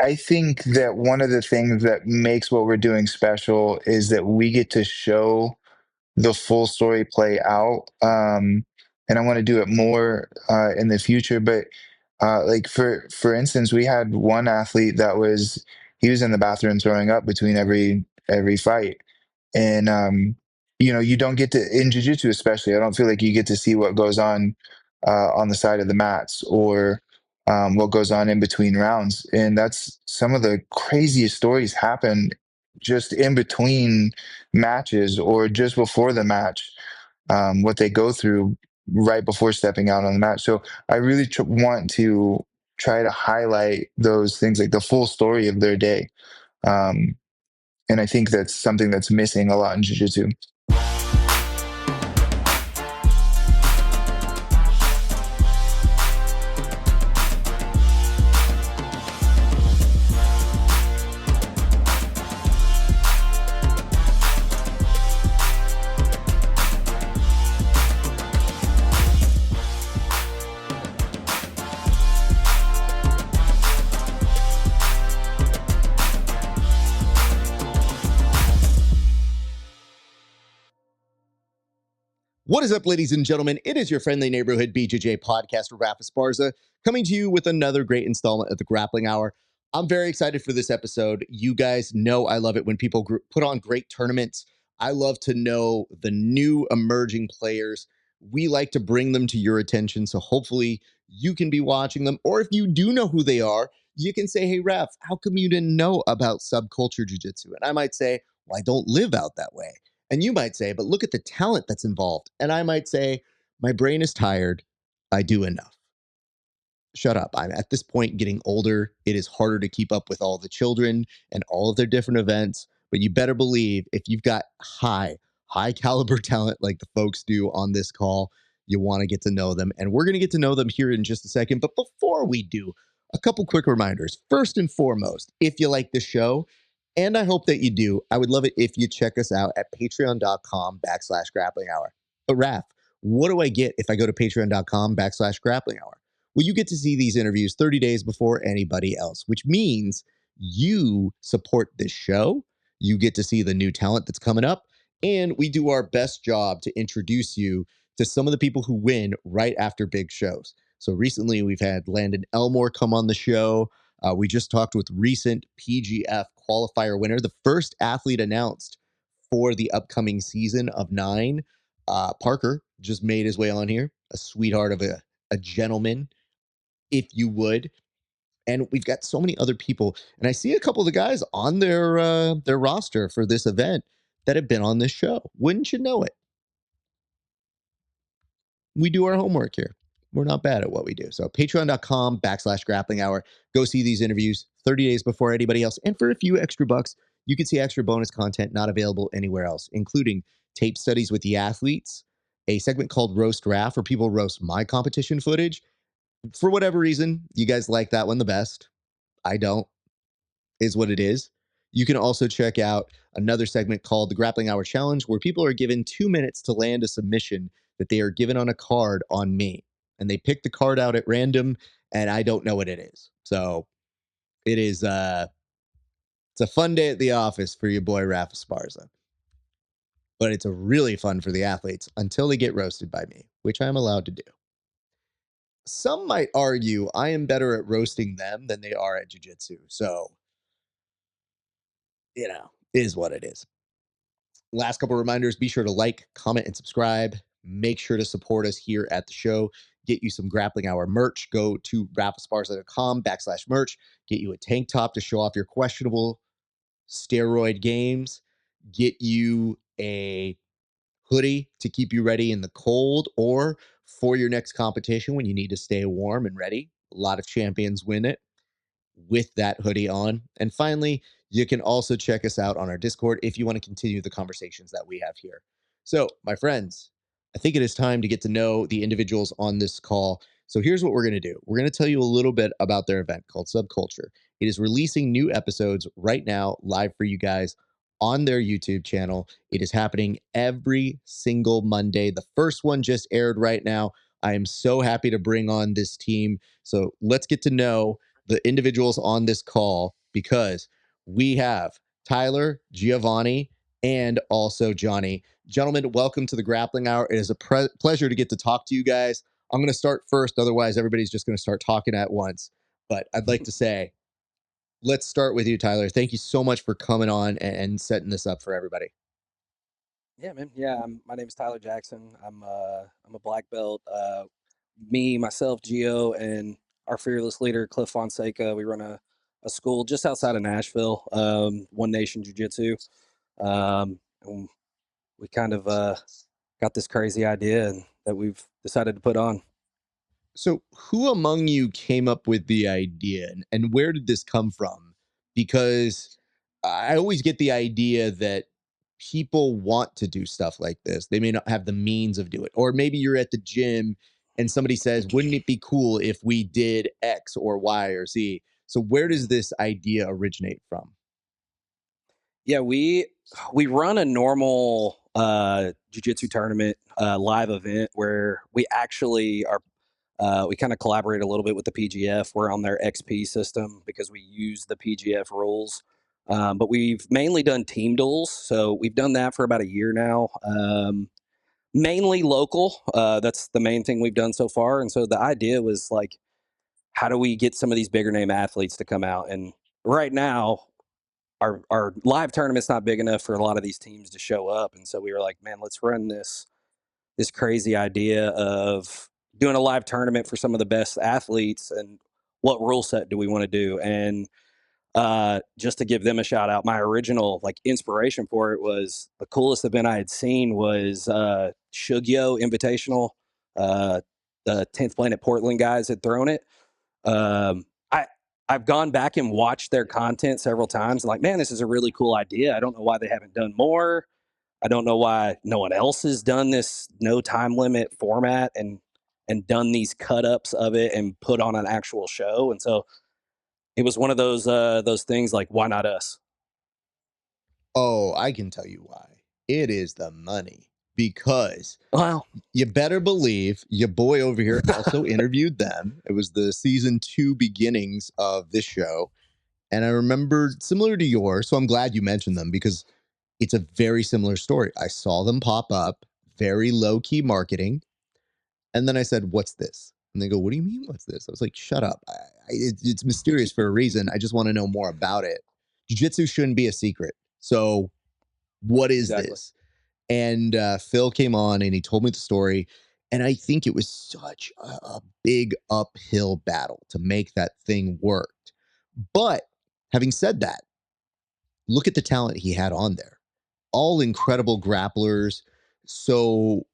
I think that one of the things that makes what we're doing special is that we get to show the full story play out. And I want to do it more in the future. But like for instance, we had one athlete that he was in the bathroom throwing up between every fight, and you don't get to in jiu-jitsu especially. I don't feel like you get to see what goes on the side of the mats or what goes on in between rounds, and that's some of the craziest stories happen just in between matches or just before the match, what they go through right before stepping out on the match. So I really want to try to highlight those things, like the full story of their day. Um, and I think that's something that's missing a lot in jiu-jitsu. What is up, ladies and gentlemen? It is your friendly neighborhood BJJ podcaster, Rafa Esparza, coming to you with another great installment of the Grappling Hour. I'm very excited for this episode. You guys know I love it when people put on great tournaments. I love to know the new emerging players. We like to bring them to your attention, so hopefully you can be watching them. Or if you do know who they are, you can say, hey, Raf, how come you didn't know about Subculture Jiu Jitsu? And I might say, well, I don't live out that way. And you might say, but look at the talent that's involved. And I might say, my brain is tired. I do enough. Shut up. I'm at this point getting older. It is harder to keep up with all the children and all of their different events. But you better believe if you've got high caliber talent like the folks do on this call, you want to get to know them. And we're going to get to know them here in just a second. But before we do, a couple quick reminders. First and foremost, if you like the show, and I hope that you do, I would love it if you check us out at patreon.com/grappling hour. But Raph, what do I get if I go to patreon.com/grappling hour? Well, you get to see these interviews 30 days before anybody else, which means you support this show. You get to see the new talent that's coming up. And we do our best job to introduce you to some of the people who win right after big shows. So recently we've had Landon Elmore come on the show. We just talked with recent PGF qualifier winner, the first athlete announced for the upcoming season of 9. Parker just made his way on here, a sweetheart of a gentleman, if you would. And we've got so many other people. And I see a couple of the guys on their roster for this event that have been on this show. Wouldn't you know it? We do our homework here. We're not bad at what we do. So patreon.com/grappling hour. Go see these interviews 30 days before anybody else. And for a few extra bucks, you can see extra bonus content not available anywhere else, including tape studies with the athletes, a segment called Roast Raf, where people roast my competition footage. For whatever reason, you guys like that one the best. I don't, is what it is. You can also check out another segment called the Grappling Hour Challenge, where people are given 2 minutes to land a submission that they are given on a card on me. And they pick the card out at random, and I don't know what it is. So it is it's a fun day at the office for your boy Rafa Esparza. But it's a really fun for the athletes until they get roasted by me, which I'm allowed to do. Some might argue I am better at roasting them than they are at jiu-jitsu. So, it is what it is. Last couple of reminders, be sure to like, comment, and subscribe. Make sure to support us here at the show. Get you some Grappling Hour merch. Go to rafasparza.com/merch. Get you a tank top to show off your questionable steroid games. Get you a hoodie to keep you ready in the cold or for your next competition when you need to stay warm and ready. A lot of champions win it with that hoodie on. And finally, you can also check us out on our Discord if you want to continue the conversations that we have here. So, my friends, I think it is time to get to know the individuals on this call. So here's what we're going to do. We're going to tell you a little bit about their event called Subculture. It is releasing new episodes right now, live for you guys on their YouTube channel. It is happening every single Monday. The first one just aired right now. I am so happy to bring on this team. So let's get to know the individuals on this call because we have Tyler, Giovanni, and also Johnny. Gentlemen, welcome to the Grappling Hour. It is a pleasure to get to talk to you guys. I'm going to start first. Otherwise, everybody's just going to start talking at once. But I'd like to say, let's start with you, Tyler. Thank you so much for coming on and setting this up for everybody. Yeah, man. Yeah, my name is Tyler Jackson. I'm a black belt. Me, myself, Gio, and our fearless leader Cliff Fonseca. We run a school just outside of Nashville, One Nation Jiu Jitsu. And we kind of got this crazy idea that we've decided to put on. So, who among you came up with the idea and where did this come from? Because I always get the idea that people want to do stuff like this. They may not have the means of doing it. Or maybe you're at the gym and somebody says, "Wouldn't it be cool if we did X or Y or Z?" So, where does this idea originate from? Yeah, we run a normal jiu-jitsu tournament live event where we actually are we kind of collaborate a little bit with the PGF. We're on their XP system because we use the PGF rules. But we've mainly done team duels. So we've done that for about a year now. Mainly local. That's the main thing we've done so far. And so the idea was like, how do we get some of these bigger name athletes to come out? And right now, our live tournament's not big enough for a lot of these teams to show up. And so we were like, man, let's run this crazy idea of doing a live tournament for some of the best athletes, and what rule set do we want to do? And just to give them a shout out, my original like inspiration for it was the coolest event I had seen was Shugyo Invitational. Uh, the 10th Planet Portland guys had thrown it. Um, I I've gone back and watched their content several times. And like, man, this is a really cool idea. I don't know why they haven't done more. I don't know why no one else has done this no time limit format and done these cut ups of it and put on an actual show. And so it was one of those things like, why not us? Oh, I can tell you why. It is the money. Because Well, you better believe your boy over here also interviewed them. It was the season 2 beginnings of this show. And I remembered similar to yours. So I'm glad you mentioned them because it's a very similar story. I saw them pop up, very low key marketing. And then I said, "What's this?" And they go, "What do you mean, what's this?" I was like, "Shut up. It's mysterious for a reason. I just want to know more about it. Jiu-jitsu shouldn't be a secret. So what is exactly. this?" And Phil came on and he told me the story. And I think it was such a big uphill battle to make that thing work. But having said that, look at the talent he had on there. All incredible grapplers. So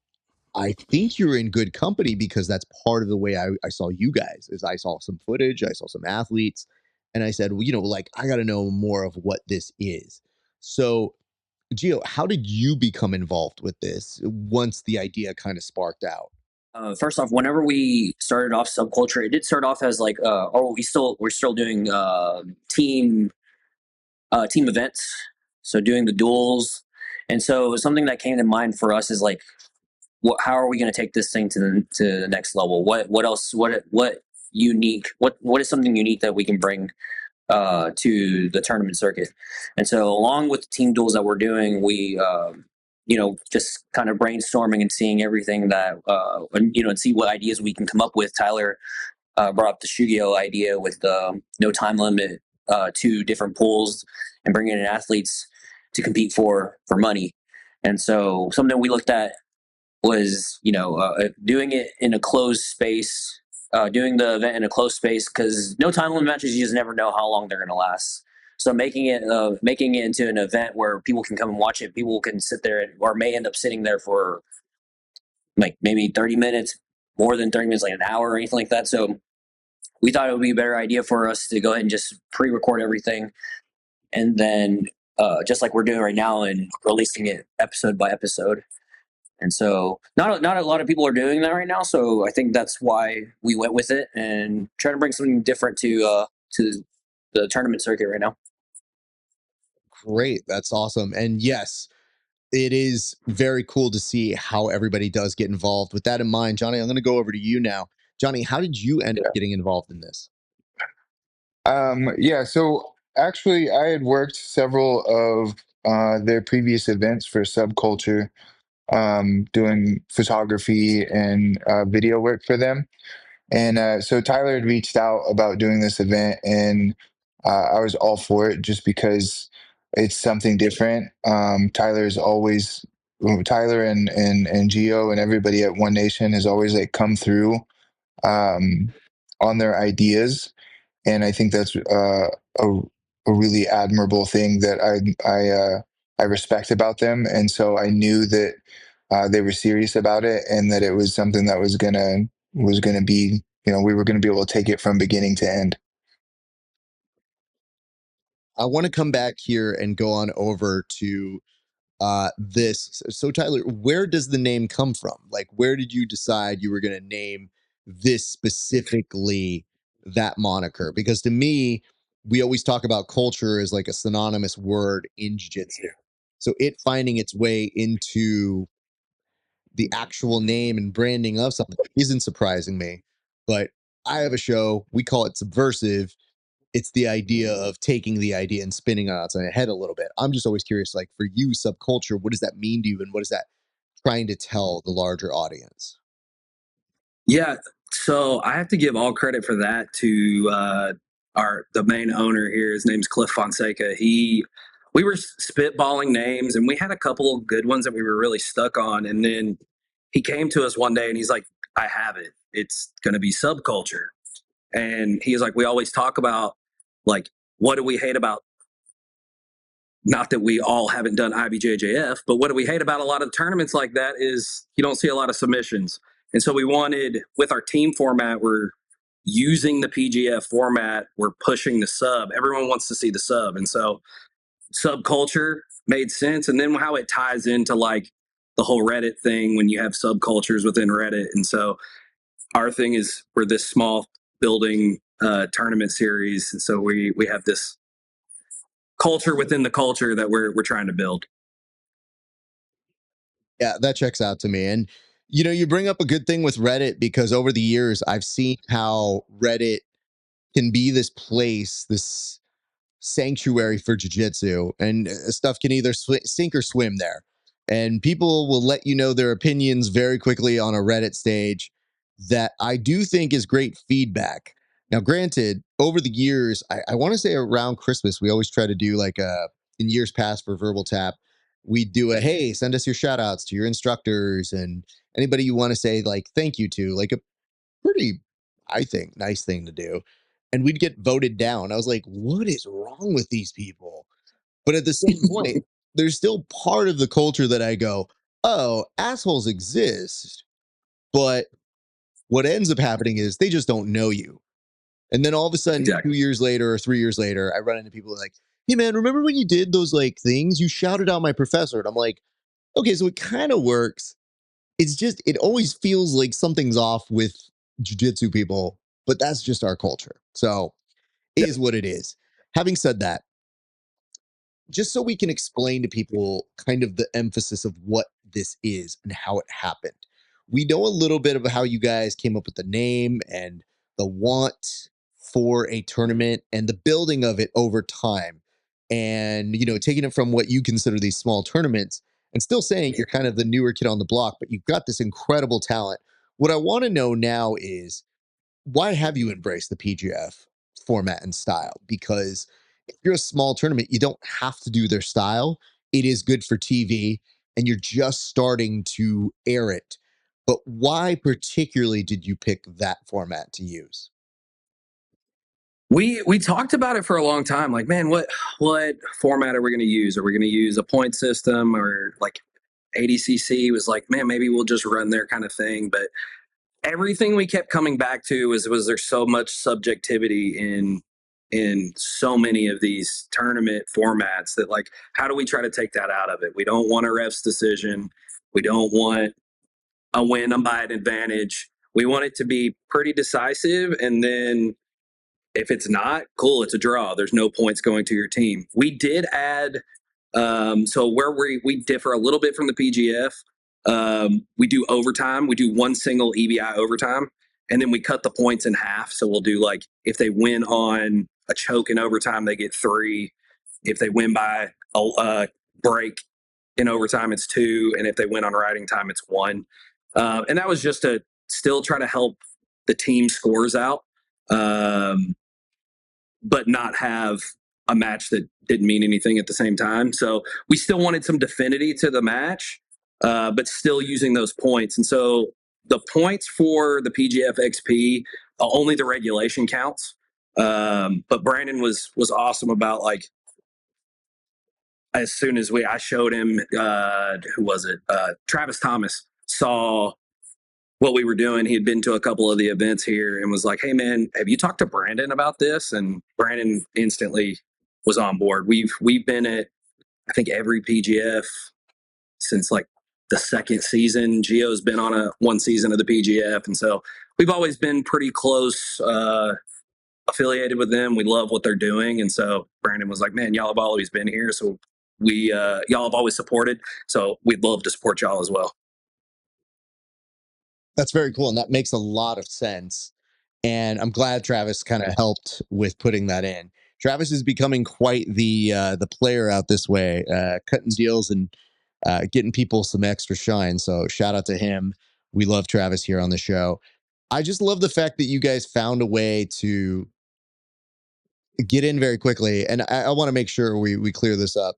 I think you're in good company because that's part of the way I saw you guys is I saw some footage, I saw some athletes, and I said, well, like I got to know more of what this is. So, Gio, how did you become involved with this once the idea kind of sparked out? First off, whenever we started off Subculture, it did start off as like, we're still doing team events, so doing the duels, and so something that came to mind for us is like, how are we going to take this thing to the next level? What else? What unique? What is something unique that we can bring to the tournament circuit? And so, along with the team duels that we're doing, we just kind of brainstorming and seeing everything that and see what ideas we can come up with. Tyler brought up the Shugio idea with the no time limit, 2 different pools, and bringing in athletes to compete for money. And so something we looked at was doing it in a closed space, doing the event in a closed space, because no time limit matches, you just never know how long they're going to last. So making it into an event where people can come and watch it, people can sit there or may end up sitting there for like maybe 30 minutes, more than 30 minutes, like an hour or anything like that. So we thought it would be a better idea for us to go ahead and just pre-record everything, and then just like we're doing right now, and releasing it episode by episode. And so not a lot of people are doing that right now. So I think that's why we went with it and trying to bring something different to the tournament circuit right now. Great. That's awesome. And yes, it is very cool to see how everybody does get involved. With that in mind, Johnny, I'm going to go over to you now. Johnny, how did you end up getting involved in this? Yeah, so actually, I had worked several of their previous events for Subculture, doing photography and video work for them. And so Tyler had reached out about doing this event, and I was all for it just because it's something different. Tyler's always Tyler and Gio and everybody at One Nation has always like come through on their ideas, and I think that's a really admirable thing that I respect about them. And so I knew that they were serious about it, and that it was something that was gonna be, we were gonna be able to take it from beginning to end. I want to come back here and go on over to this. So Tyler, where does the name come from? Like, where did you decide you were going to name this specifically that moniker? Because to me, we always talk about culture as like a synonymous word in jiu-jitsu. So it finding its way into the actual name and branding of something isn't surprising me. But I have a show, we call it Subversive. It's the idea of taking the idea and spinning it outside the head a little bit. I'm just always curious, like for you, Subculture, what does that mean to you, and what is that trying to tell the larger audience? Yeah, so I have to give all credit for that to the main owner here. His name's Cliff Fonseca. We were spitballing names, and we had a couple of good ones that we were really stuck on. And then he came to us one day, and he's like, "I have it. It's going to be Subculture." And he's like, "We always talk about like what do we hate about, not that we all haven't done IBJJF, but what do we hate about a lot of tournaments like that is you don't see a lot of submissions." And so we wanted, with our team format, we're using the PGF format, we're pushing the sub. Everyone wants to see the sub. And so subculture made sense. And then how it ties into like the whole Reddit thing when you have subcultures within Reddit. And so our thing is we're this small building tournament series. And so we have this culture within the culture that we're trying to build. Yeah, that checks out to me. And you bring up a good thing with Reddit, because over the years I've seen how Reddit can be this place, this sanctuary for jujitsu, and stuff can either sink or swim there. And people will let you know their opinions very quickly on a Reddit stage that I do think is great feedback. Now, granted, over the years, I want to say around Christmas, we always try to do like in years past for Verbal Tap, we do a hey, send us your shout outs to your instructors and anybody you want to say like thank you to, like a pretty, I think, nice thing to do. And we'd get voted down. I was like, what is wrong with these people? But at the same point, there's still part of the culture that I go, oh, assholes exist. But what ends up happening is they just don't know you. And then all of a sudden, Exactly. 2 years later or 3 years later, I run into people like, hey, man, remember when you did those like things? You shouted out my professor. And I'm like, okay, so it kind of works. It's just, it always feels like something's off with jujitsu people, but that's just our culture. So it is what it is. Having said that, just so we can explain to people kind of the emphasis of what this is and how it happened. We know a little bit of how you guys came up with the name and the want for a tournament and the building of it over time. And, taking it from what you consider these small tournaments and still saying you're kind of the newer kid on the block, but you've got this incredible talent. What I want to know now is, why have you embraced the PGF format and style? Because if you're a small tournament, you don't have to do their style. It is good for TV and you're just starting to air it. But why particularly did you pick that format to use? We talked about it for a long time. Like, man, what format are we going to use? Are we going to use a point system, or like ADCC was like, man, maybe we'll just run their kind of thing. But everything we kept coming back to was there so much subjectivity in so many of these tournament formats that, like, how do we try to take that out of it? We don't want a ref's decision. We don't want a win by an advantage. We want it to be pretty decisive, and then if it's not, cool, it's a draw. There's no points going to your team. We did add, so where we differ a little bit from the PGF, we do overtime. We do one single EBI overtime, and then we cut the points in half. So we'll do, like, if they win on a choke in overtime, they get 3. If they win by a break in overtime, it's 2. And if they win on riding time, it's 1. And that was just to still try to help the team scores out, but not have a match that didn't mean anything at the same time. So we still wanted some definity to the match, but still using those points. And so the points for the PGF XP, only the regulation counts. But Brandon was awesome about, like, as soon as I showed him, who was it? Travis Thomas saw what we were doing. He had been to a couple of the events here and was like, "Hey man, have you talked to Brandon about this?" And Brandon instantly was on board. We've been at, I think, every PGF since like the second season. Gio's been on one season of the PGF, and so we've always been pretty close, affiliated with them. We love what they're doing, and so Brandon was like, "Man, y'all have always been here, so y'all have always supported, so we'd love to support y'all as well." That's very cool, and that makes a lot of sense. And I'm glad Travis kind of helped with putting that in. Travis is becoming quite the player out this way, cutting deals and getting people some extra shine. So shout out to him. We love Travis here on the show. I just love the fact that you guys found a way to get in very quickly. And I want to make sure we clear this up.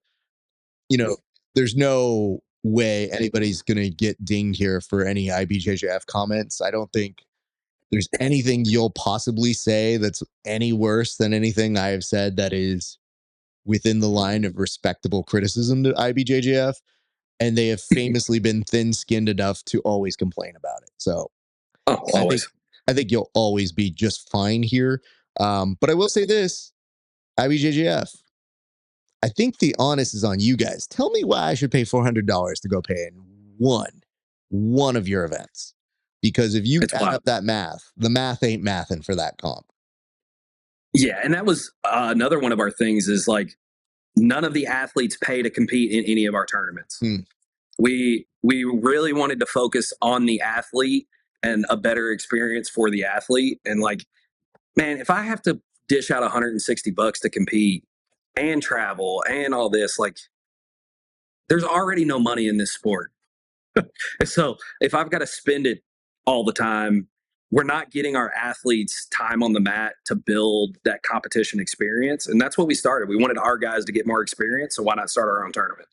You know, there's no way anybody's going to get dinged here for any IBJJF comments. I don't think there's anything you'll possibly say that's any worse than anything I have said that is within the line of respectable criticism to IBJJF. And they have famously been thin-skinned enough to always complain about it. So Always. I think you'll always be just fine here. But I will say this, IBJJF, I think the onus is on you guys. Tell me why I should pay $400 to go pay in one of your events. Because if you add up that math, the math ain't mathin' for that comp. Yeah, and that was another one of our things is, like, none of the athletes pay to compete in any of our tournaments. We really wanted to focus on the athlete and a better experience for the athlete. And, like, man, if I have to dish out $160 to compete and travel and all this, like, there's already no money in this sport. So if I've got to spend it all the time, we're not getting our athletes time on the mat to build that competition experience. And that's what we started. We wanted our guys to get more experience. So why not start our own tournament?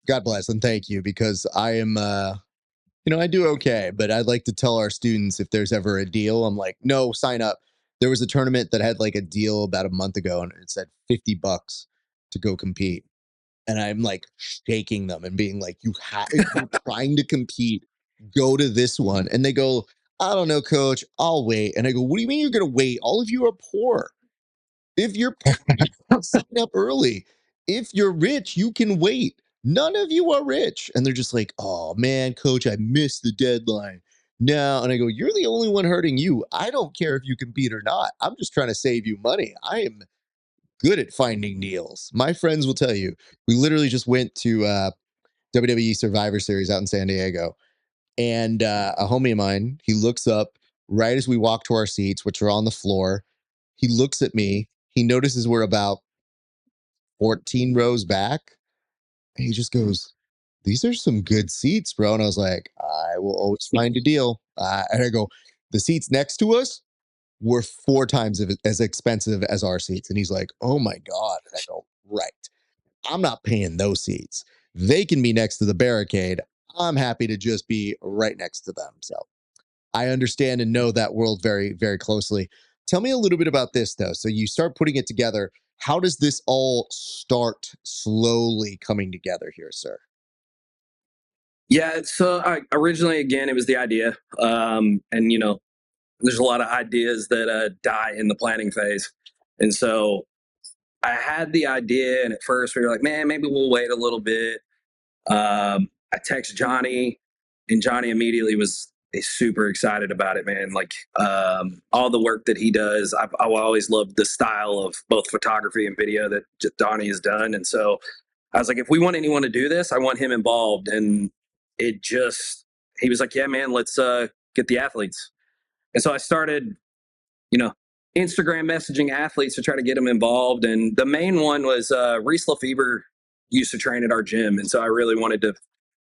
God bless and thank you, because I am, I do okay, but I'd like to tell our students if there's ever a deal, I'm like, no, sign up. There was a tournament that had like a deal about a month ago and it said $50 to go compete. And I'm like shaking them and being like, if you're trying to compete, go to this one. And they go, I don't know, coach, I'll wait. And I go, what do you mean you're going to wait? All of you are poor. If you're poor, you sign up early. If you're rich, you can wait. None of you are rich. And they're just like, oh man, coach, I missed the deadline. No. And I go, you're the only one hurting you. I don't care if you compete or not. I'm just trying to save you money. I am good at finding deals. My friends will tell you, we literally just went to WWE Survivor Series out in San Diego. And a homie of mine, he looks up right as we walk to our seats, which are on the floor. He looks at me. He notices we're about 14 rows back. And he just goes, these are some good seats, bro. And I was like, I will always find a deal. And I go, the seats next to us were 4 times as expensive as our seats. And he's like, oh my God. And I go, right. I'm not paying those seats. They can be next to the barricade. I'm happy to just be right next to them. So I understand and know that world very, very closely. Tell me a little bit about this, though. So you start putting it together. How does this all start slowly coming together here, sir? Yeah, so originally, again, it was the idea. And, there's a lot of ideas that die in the planning phase. And so I had the idea, and at first we were like, man, maybe we'll wait a little bit. I text Johnny, and Johnny immediately was super excited about it, man. Like, all the work that he does, I've always loved the style of both photography and video that Johnny has done. And so I was like, if we want anyone to do this, I want him involved. And he was like, yeah, man, let's get the athletes. And so I started, Instagram messaging athletes to try to get them involved. And the main one was Reese Lefebvre used to train at our gym. And so I really wanted to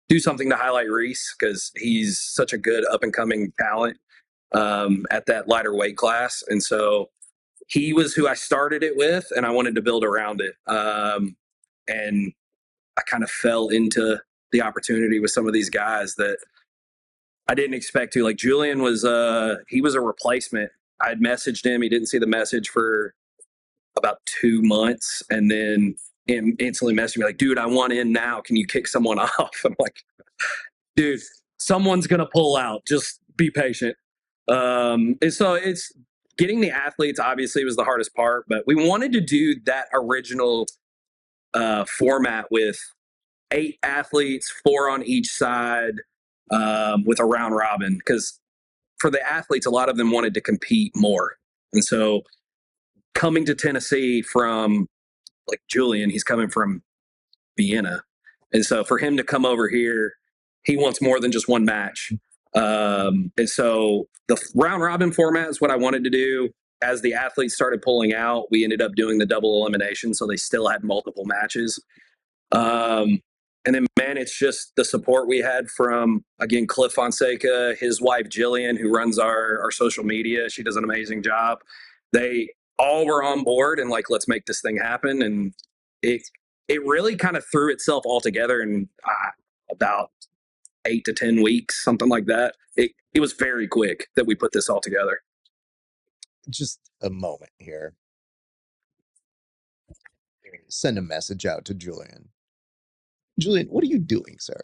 do something to highlight Reese because he's such a good up and coming talent at that lighter weight class. And so he was who I started it with, and I wanted to build around it. And I kind of fell into the opportunity with some of these guys that I didn't expect to. Like Julian was, he was a replacement. I had messaged him. He didn't see the message for about 2 months, and then instantly messaged me like, "Dude, I want in now. Can you kick someone off?" I'm like, "Dude, someone's gonna pull out. Just be patient." And so it's getting the athletes. Obviously, was the hardest part, but we wanted to do that original format with 8 athletes, 4 on each side, with a round robin. Because for the athletes, a lot of them wanted to compete more, and so coming to Tennessee from like Julian, he's coming from Vienna, and so for him to come over here, he wants more than just one match. And so the round robin format is what I wanted to do. As the athletes started pulling out, we ended up doing the double elimination, so they still had multiple matches. And then, man, it's just the support we had from, again, Cliff Fonseca, his wife, Jillian, who runs our social media. She does an amazing job. They all were on board and like, let's make this thing happen. And it really kind of threw itself all together in about 8 to 10 weeks, something like that. It was very quick that we put this all together. Just a moment here. Send a message out to Julian. Julian, what are you doing, sir?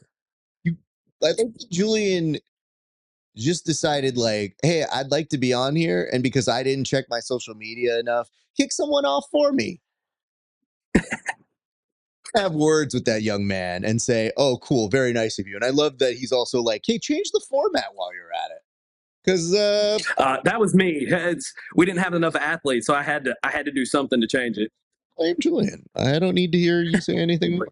I think Julian just decided like, hey, I'd like to be on here, and because I didn't check my social media enough, kick someone off for me. Have words with that young man and say, oh, cool, very nice of you. And I love that he's also like, hey, change the format while you're at it. Because that was me. We didn't have enough athletes, so I had to do something to change it. I'm Julian. I don't need to hear you say anything more.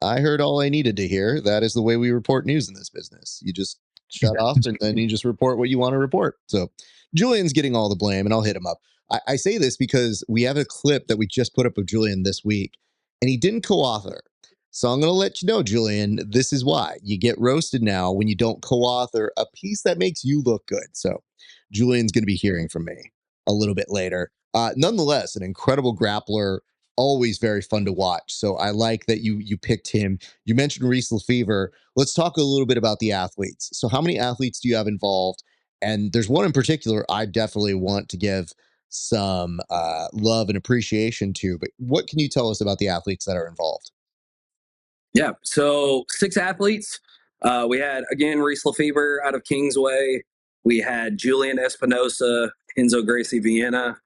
I heard all I needed to hear. That is the way we report news in this business. You just shut off and then you just report what you want to report. So Julian's getting all the blame, and I'll hit him up. I say this because we have a clip that we just put up of Julian this week, and he didn't co-author. So I'm going to let you know, Julian, this is why. You get roasted now when you don't co-author a piece that makes you look good. So Julian's going to be hearing from me a little bit later. Nonetheless, an incredible grappler, always very fun to watch. So I like that you picked him. You mentioned Reese Lefebvre. Let's talk a little bit about the athletes. So how many athletes do you have involved? And there's one in particular I definitely want to give some love and appreciation to. But what can you tell us about the athletes that are involved? Yeah, so 6 athletes. We had, again, Reese Lefebvre out of Kingsway. We had Julian Espinosa, Enzo Gracie Vienna,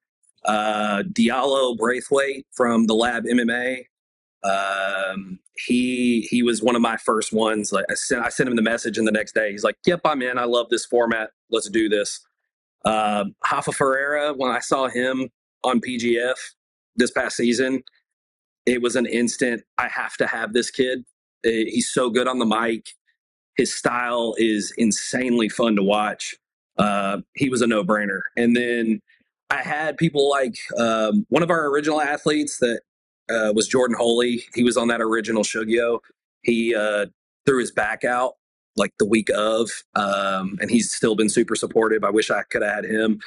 Diallo Braithwaite from the Lab MMA. He was one of my first ones. Like I sent him the message, and the next day he's like, "Yep, I'm in. I love this format. Let's do this." Rafa Ferreira, when I saw him on PGF this past season, it was an instant, I have to have this kid. He's so good on the mic. His style is insanely fun to watch. He was a no-brainer. And then I had people like one of our original athletes that was Jordan Holy. He was on that original Shugyo. He threw his back out like the week of, and he's still been super supportive. I wish I could have had him.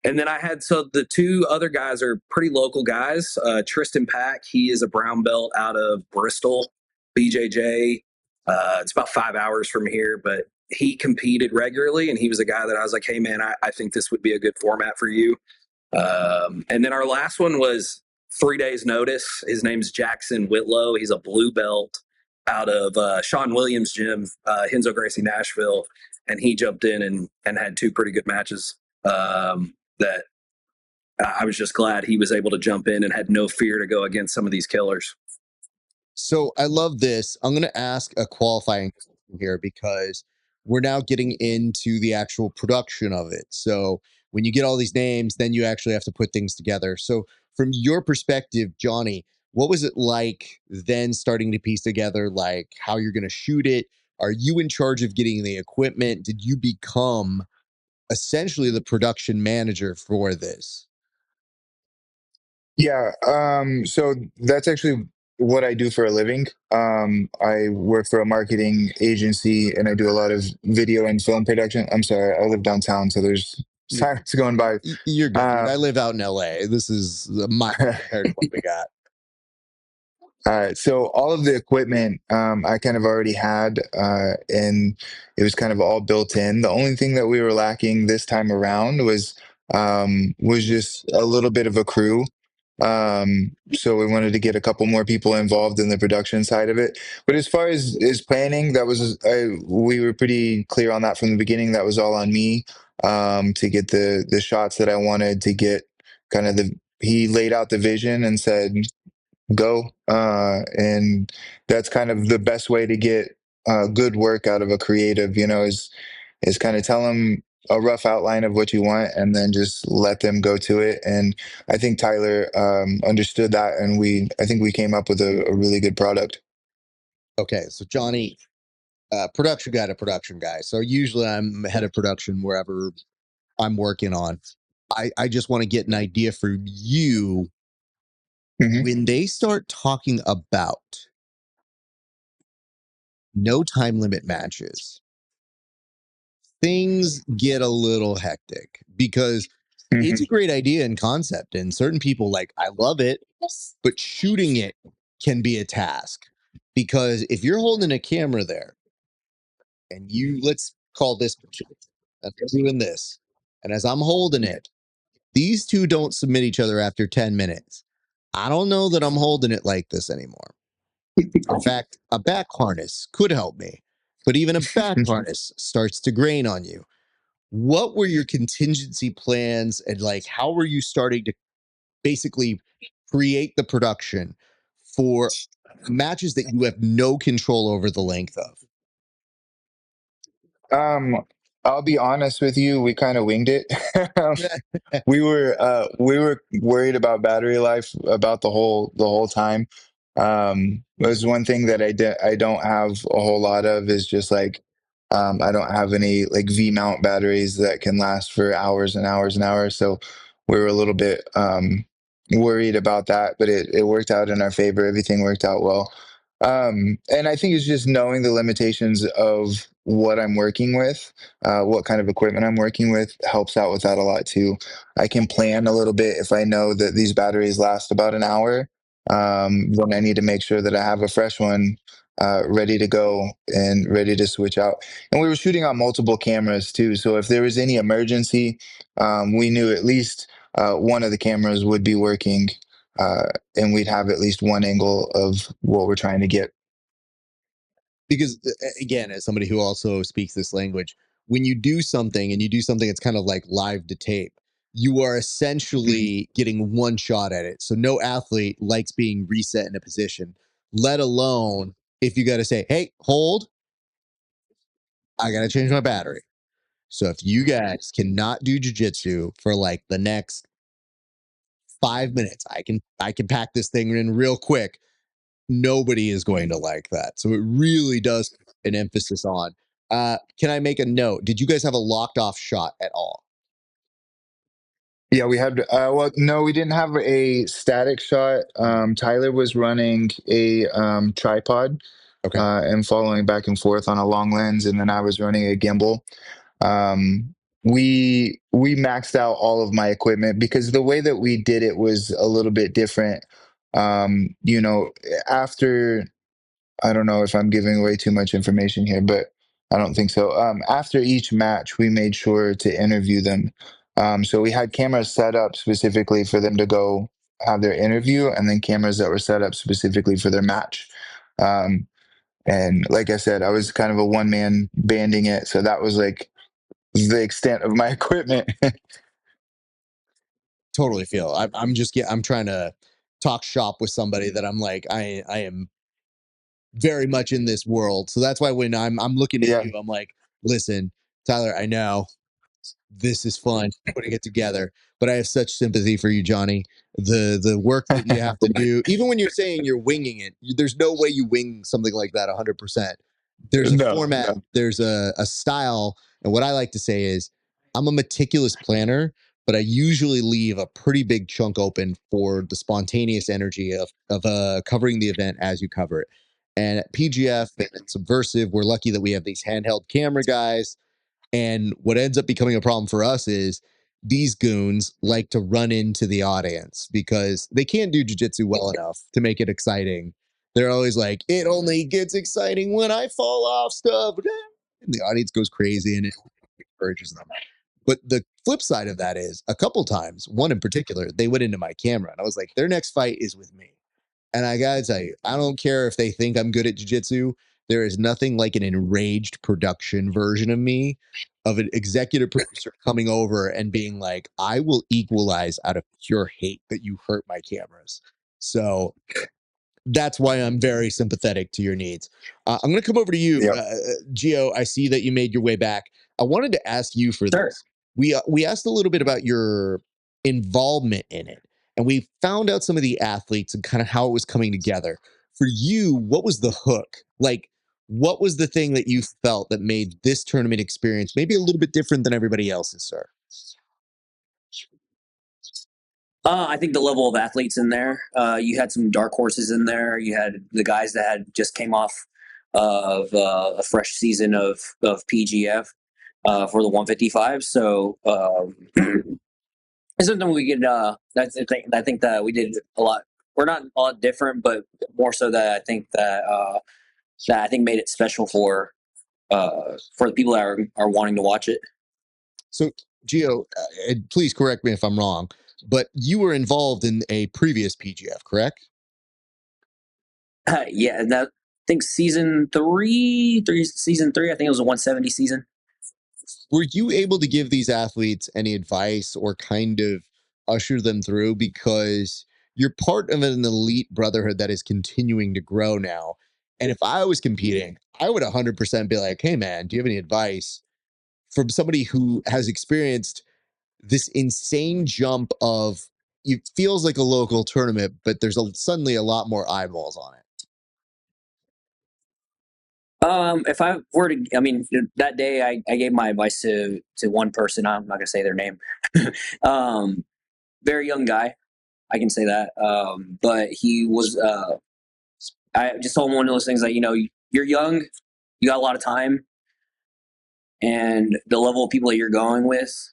And then I had, so the 2 other guys are pretty local guys. Tristan Pack, he is a brown belt out of Bristol, BJJ. It's about 5 hours from here, but he competed regularly, and he was a guy that I was like, hey, man, I think this would be a good format for you. And then our last one was 3 days notice. His name's Jackson Whitlow. He's a blue belt out of Sean Williams' gym, Henzo Gracie Nashville, and he jumped in and had 2 pretty good matches. That I was just glad he was able to jump in and had no fear to go against some of these killers. So I love this. I'm going to ask a qualifying question here because we're now getting into the actual production of it. So when you get all these names, then you actually have to put things together. So from your perspective, Johnny, what was it like then starting to piece together like how you're going to shoot it? Are you in charge of getting the equipment? Did you become essentially the production manager for this? Yeah, so that's actually what I do for a living. I work for a marketing agency and I do a lot of video and film production. I'm sorry, I live downtown, so there's sirens going by. You're good, dude. Uh, I live out in LA. This is minor compared to what we got. So all of the equipment I kind of already had, and it was kind of all built in. The only thing that we were lacking this time around was just a little bit of a crew. So we wanted to get a couple more people involved in the production side of it. But as far as planning, we were pretty clear on that from the beginning. That was all on me, to get the shots that I wanted to get. Kind of the He laid out the vision and said go. And that's kind of the best way to get good work out of a creative, is kind of tell them a rough outline of what you want and then just let them go to it. And I think Tyler understood that, and I think we came up with a really good product. Okay, so Johnny, production guy to production guy. So usually I'm head of production wherever I'm working on. I just want to get an idea for you Hmm. when they start talking about no time limit matches, things get a little hectic because it's a Hmm. great idea and concept. And certain people, like, I love it, but shooting it can be a task. Because if you're holding a camera there and let's call this picture, and I'm doing this, and as I'm holding it, these two don't submit each other after 10 minutes. I don't know that I'm holding it like this anymore. In fact, a back harness could help me, but even a back harness starts to grain on you. What were your contingency plans, and like how were you starting to basically create the production for matches that you have no control over the length of? Um, I'll be honest with you, we kind of winged it. We were worried about battery life about the whole time. There's one thing that I don't have a whole lot of is just like, I don't have any like V mount batteries that can last for hours and hours and hours. So we were a little bit worried about that, but it worked out in our favor. Everything worked out well. And I think it's just knowing the limitations of what I'm working with, what kind of equipment I'm working with helps out with that a lot too. I can plan a little bit if I know that these batteries last about an hour. Then I need to make sure that I have a fresh one ready to go and ready to switch out. And we were shooting on multiple cameras too, so if there was any emergency, we knew at least one of the cameras would be working, and we'd have at least one angle of what we're trying to get. Because again, as somebody who also speaks this language, when you do something and you do something that's kind of like live to tape, you are essentially getting one shot at it. So no athlete likes being reset in a position, let alone if you got to say, hey, hold, I got to change my battery. So if you guys cannot do jujitsu for like the next 5 minutes, I can pack this thing in real quick. Nobody is going to like that. So it really does put an emphasis on. Can I make a note? Did you guys have a locked off shot at all? Yeah, we had, well, no, we didn't have a static shot. Tyler was running a tripod Okay. and following back and forth on a long lens, and then I was running a gimbal. We maxed out all of my equipment because the way that we did it was a little bit different. After, I don't know if I'm giving away too much information here, but I don't think so. After each match, we made sure to interview them. So we had cameras set up specifically for them to go have their interview, and then cameras that were set up specifically for their match. Um, and like I said, I was kind of a one man banding it, so that was like the extent of my equipment. Totally feel. I'm trying to talk shop with somebody that I'm like, I am very much in this world. So that's why when I'm looking at Yeah. you, I'm like, listen, Tyler, I know this is fun putting it together, but I have such sympathy for you, Johnny. The work that you have to do, even when you're saying you're winging it, there's no way you wing something like that 100%. There's a No, format, no. there's a style, and what I like to say is I'm a meticulous planner, but I usually leave a pretty big chunk open for the spontaneous energy of covering the event as you cover it. And at PGF and Subversive, we're lucky that we have these handheld camera guys. And what ends up becoming a problem for us is these goons like to run into the audience because they can't do jiu-jitsu well enough to make it exciting. They're always like, it only gets exciting when I fall off stuff. And the audience goes crazy and it encourages them. But the flip side of that is a couple times, one in particular, they went into my camera and I was like, their next fight is with me. And I gotta tell you, I don't care if they think I'm good at jiu-jitsu. There is nothing like an enraged production version of me, of an executive producer coming over and being like, I will equalize out of pure hate that you hurt my cameras. So that's why I'm very sympathetic to your needs. I'm going to come over to you, Yep. Gio. I see that you made your way back. I wanted to ask you for Sure. this. We asked a little bit about your involvement in it, and we found out some of the athletes and kind of how it was coming together. For you, what was the hook? Like, what was the thing that you felt that made this tournament experience maybe a little bit different than everybody else's, sir? I think the level of athletes in there. You had some dark horses in there. You had the guys that had just came off of a fresh season of PGF for the 155. So it's something we could. I think that we did a lot. We're not a lot different, but more so that I think that I think made it special for the people that are wanting to watch it. So, Gio, please correct me if I'm wrong, but you were involved in a previous PGF, correct? Yeah, and that, I think season three. I think it was a 170 season. Were you able to give these athletes any advice or kind of usher them through? Because you're part of an elite brotherhood that is continuing to grow now. And if I was competing, I would 100% be like, hey, man, do you have any advice from somebody who has experienced this insane jump of it feels like a local tournament, but there's suddenly a lot more eyeballs on it? If I were to, I mean, that day I gave my advice to one person. I'm not gonna say their name. Very young guy, I can say that. But he was. I just told him one of those things like, you're young, you got a lot of time, and the level of people that you're going with.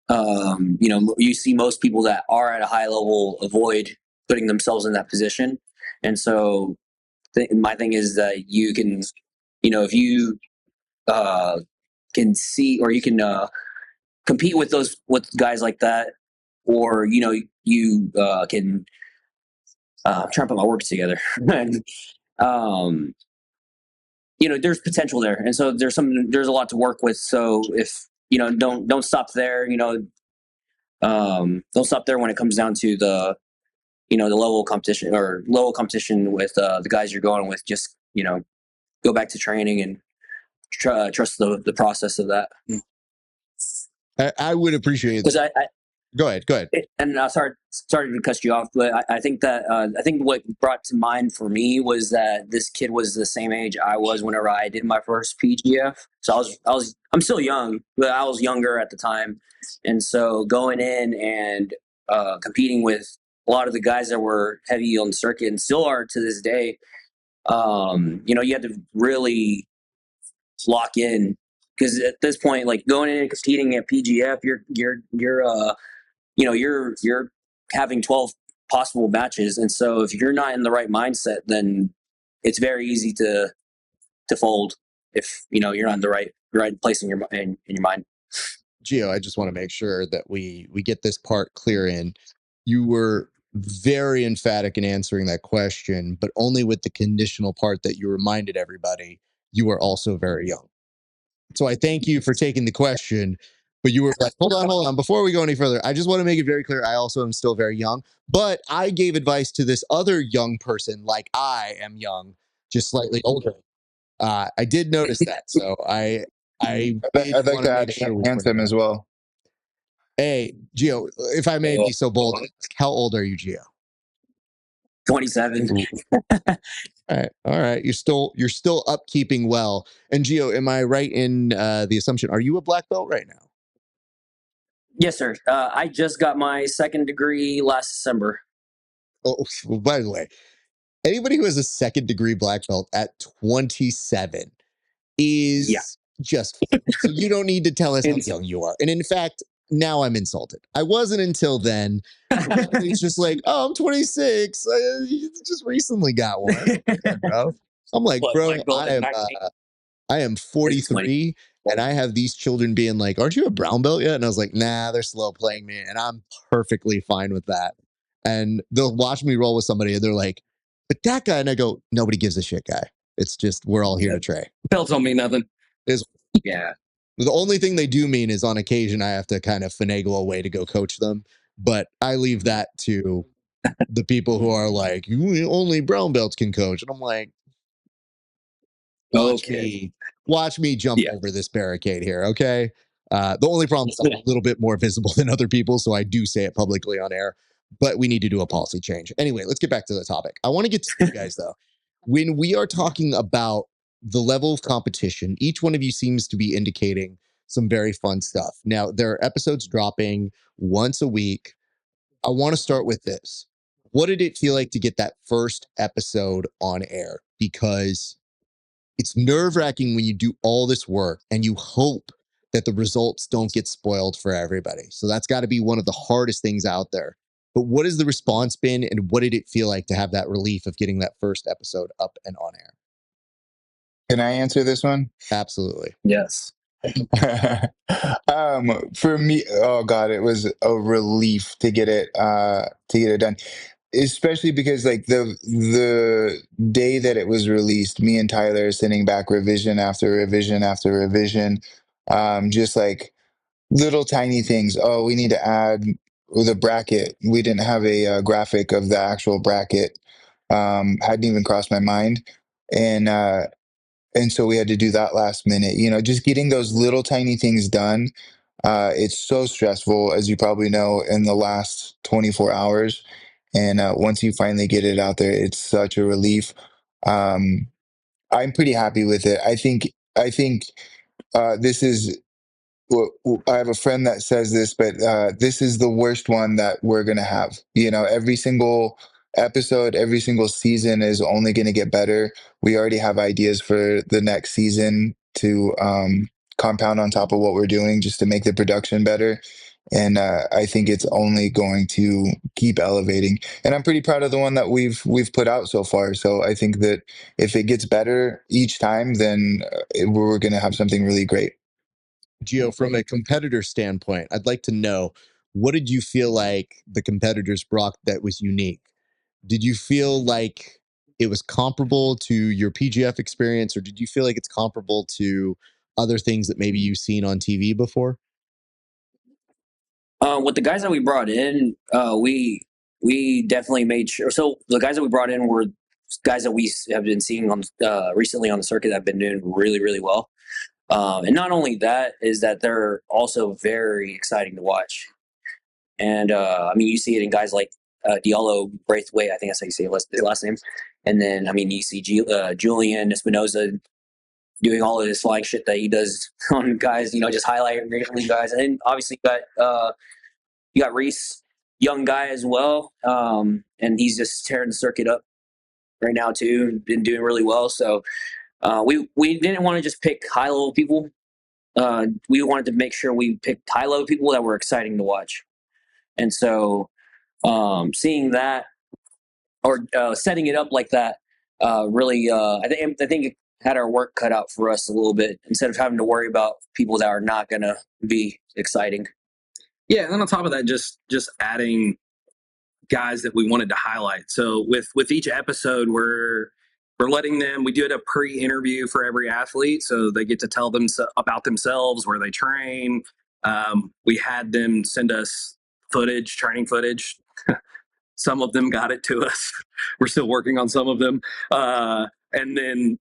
You see most people that are at a high level avoid putting themselves in that position, and so my thing is that you can, if you can see or you can compete with guys like that, or you can try to put my words together. And, there's potential there, and so there's a lot to work with. So if don't stop there. Don't stop there when it comes down to the the level of competition or low competition with the guys you're going with. Just go back to training and trust the process of that. I would appreciate Because that. Go ahead. And sorry to cut you off, but I think that I think what brought to mind for me was that this kid was the same age I was whenever I did my first PGF. So I'm still young, but I was younger at the time, and so going in and competing with a lot of the guys that were heavy on the circuit and still are to this day, you had to really lock in, because at this point, like going in and competing at PGF, you're having 12 possible matches, and so if you're not in the right mindset, then it's very easy to fold if you're not in the right place in your mind. Gio, I just want to make sure that we get this part clear in. You were very emphatic in answering that question, but only with the conditional part that you reminded everybody you are also very young. So I thank you for taking the question, but you were like, hold on. Before we go any further, I just want to make it very clear. I also am still very young, but I gave advice to this other young person like I am young, just slightly older. I did notice that. So I'd like to add handsome as well. Hey, Gio, if I may be so bold, how old are you, Gio? 27. All right. You're still upkeeping well. And Gio, am I right in the assumption? Are you a black belt right now? Yes, sir. I just got my second degree last December. Oh, well, by the way, anybody who has a second degree black belt at 27 Yeah. is just fine. So you don't need to tell us how young you are. And in fact, now I'm insulted. I wasn't until then. It's just like, oh, I'm 26. You just recently got one. Okay, bro. I'm like, What, bro, black belt at 19? I am 43 and I have these children being like, aren't you a brown belt yet? And I was like, nah, they're slow playing me. And I'm perfectly fine with that. And they'll watch me roll with somebody and they're like, but that guy. And I go, nobody gives a shit, guy. It's just, we're all here to tray. Belts don't mean nothing. Yeah. The only thing they do mean is on occasion I have to kind of finagle a way to go coach them. But I leave that to the people who are like, you only brown belts can coach. And I'm like, watch me jump over this barricade here, okay? The only problem is I'm a little bit more visible than other people, so I do say it publicly on air, but we need to do a policy change. Anyway, let's get back to the topic. I want to get to you guys, though. When we are talking about the level of competition, each one of you seems to be indicating some very fun stuff. Now, there are episodes dropping once a week. I want to start with this. What did it feel like to get that first episode on air? Because it's nerve wracking when you do all this work and you hope that the results don't get spoiled for everybody. So that's got to be one of the hardest things out there. But what has the response been, and what did it feel like to have that relief of getting that first episode up and on air? Can I answer this one? Absolutely. Yes. For me, oh God, it was a relief to get it done. Especially because like the day that it was released, me and Tyler are sitting back revision after revision after revision, just like little tiny things. Oh, we need to add the bracket. We didn't have a graphic of the actual bracket. Hadn't even crossed my mind, and so we had to do that last minute. You know, just getting those little tiny things done. It's so stressful, as you probably know, in the last 24 hours. And once you finally get it out there, it's such a relief. Um, I'm pretty happy with it. I think this is well, I have a friend that says this, but this is the worst one that we're going to have. You know, every single episode, every single season is only going to get better. We already have ideas for the next season to compound on top of what we're doing just to make the production better. And I think it's only going to keep elevating. And I'm pretty proud of the one that we've put out so far. So I think that if it gets better each time, then we're going to have something really great. Gio, from a competitor standpoint, I'd like to know, what did you feel like the competitors brought that was unique? Did you feel like it was comparable to your PGF experience, or did you feel like it's comparable to other things that maybe you've seen on TV before? With the guys that we brought in, we definitely made sure. So the guys that we brought in were guys that we have been seeing on recently on the circuit that have been doing really, really well. And not only that, is that they're also very exciting to watch. And I mean, you see it in guys like Diallo Braithwaite, I think that's how you say his last name. And then, I mean, you see Julian Espinoza doing all of this flying shit that he does on guys, you know, just highlighting guys. And then obviously you got Reese, young guy as well. And he's just tearing the circuit up right now too, been doing really well. So we didn't want to just pick high level people. We wanted to make sure we picked high level people that were exciting to watch. And so seeing that or setting it up like that really, I think it had our work cut out for us a little bit instead of having to worry about people that are not going to be exciting. Yeah, and then on top of that, just adding guys that we wanted to highlight. So with each episode, we're letting them. We did a pre-interview for every athlete, so they get to tell them about themselves, where they train. We had them send us footage, training footage. Some of them got it to us. We're still working on some of them. And then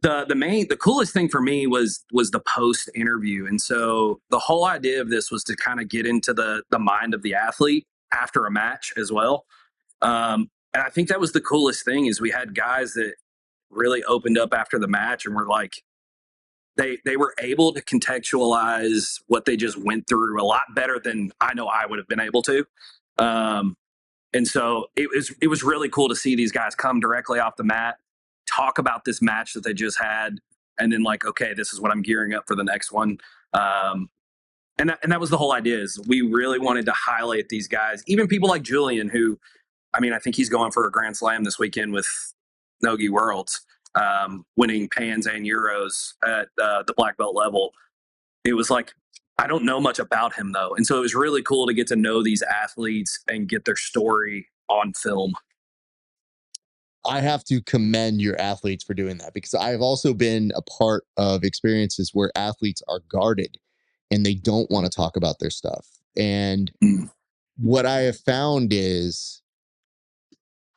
the coolest thing for me was the post interview. And so the whole idea of this was to kind of get into the mind of the athlete after a match as well. And I think that was the coolest thing is we had guys that really opened up after the match and were like, they were able to contextualize what they just went through a lot better than I know I would have been able to. And so it was really cool to see these guys come directly off the mat, talk about this match that they just had, and then like, okay, this is what I'm gearing up for the next one. And that was the whole idea, is we really wanted to highlight these guys, even people like Julian, who, I mean, I think he's going for a Grand Slam this weekend with Nogi Worlds, winning Pans and Euros at the black belt level. It was like, I don't know much about him though. And so it was really cool to get to know these athletes and get their story on film. I have to commend your athletes for doing that, because I've also been a part of experiences where athletes are guarded and they don't want to talk about their stuff. And what I have found is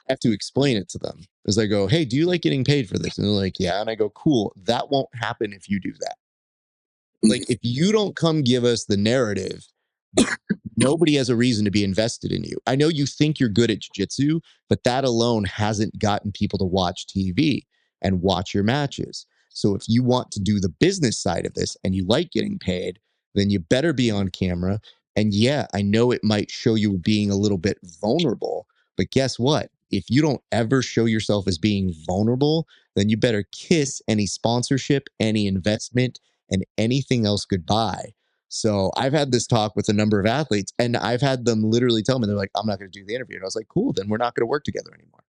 I have to explain it to them as I go, hey, do you like getting paid for this? And they're like, yeah. And I go, cool. That won't happen if you do that. Like, if you don't come give us the narrative, nobody has a reason to be invested in you. I know you think you're good at jiu-jitsu, but that alone hasn't gotten people to watch TV and watch your matches. So if you want to do the business side of this and you like getting paid, then you better be on camera. And yeah, I know it might show you being a little bit vulnerable, but guess what? If you don't ever show yourself as being vulnerable, then you better kiss any sponsorship, any investment, and anything else goodbye. So I've had this talk with a number of athletes, and I've had them literally tell me, they're like, I'm not going to do the interview. And I was like, cool, then we're not going to work together anymore.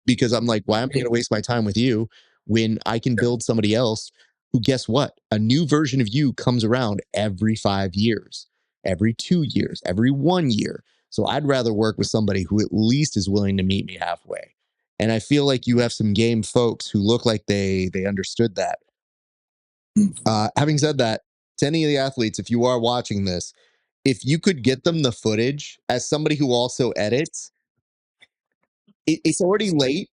Because I'm like, why am I going to waste my time with you when I can build somebody else who, guess what? A new version of you comes around every 5 years, every 2 years, every 1 year. So I'd rather work with somebody who at least is willing to meet me halfway. And I feel like you have some game folks who look like they understood that. Having said that, to any of the athletes, if you are watching this, if you could get them the footage, as somebody who also edits, it's already late,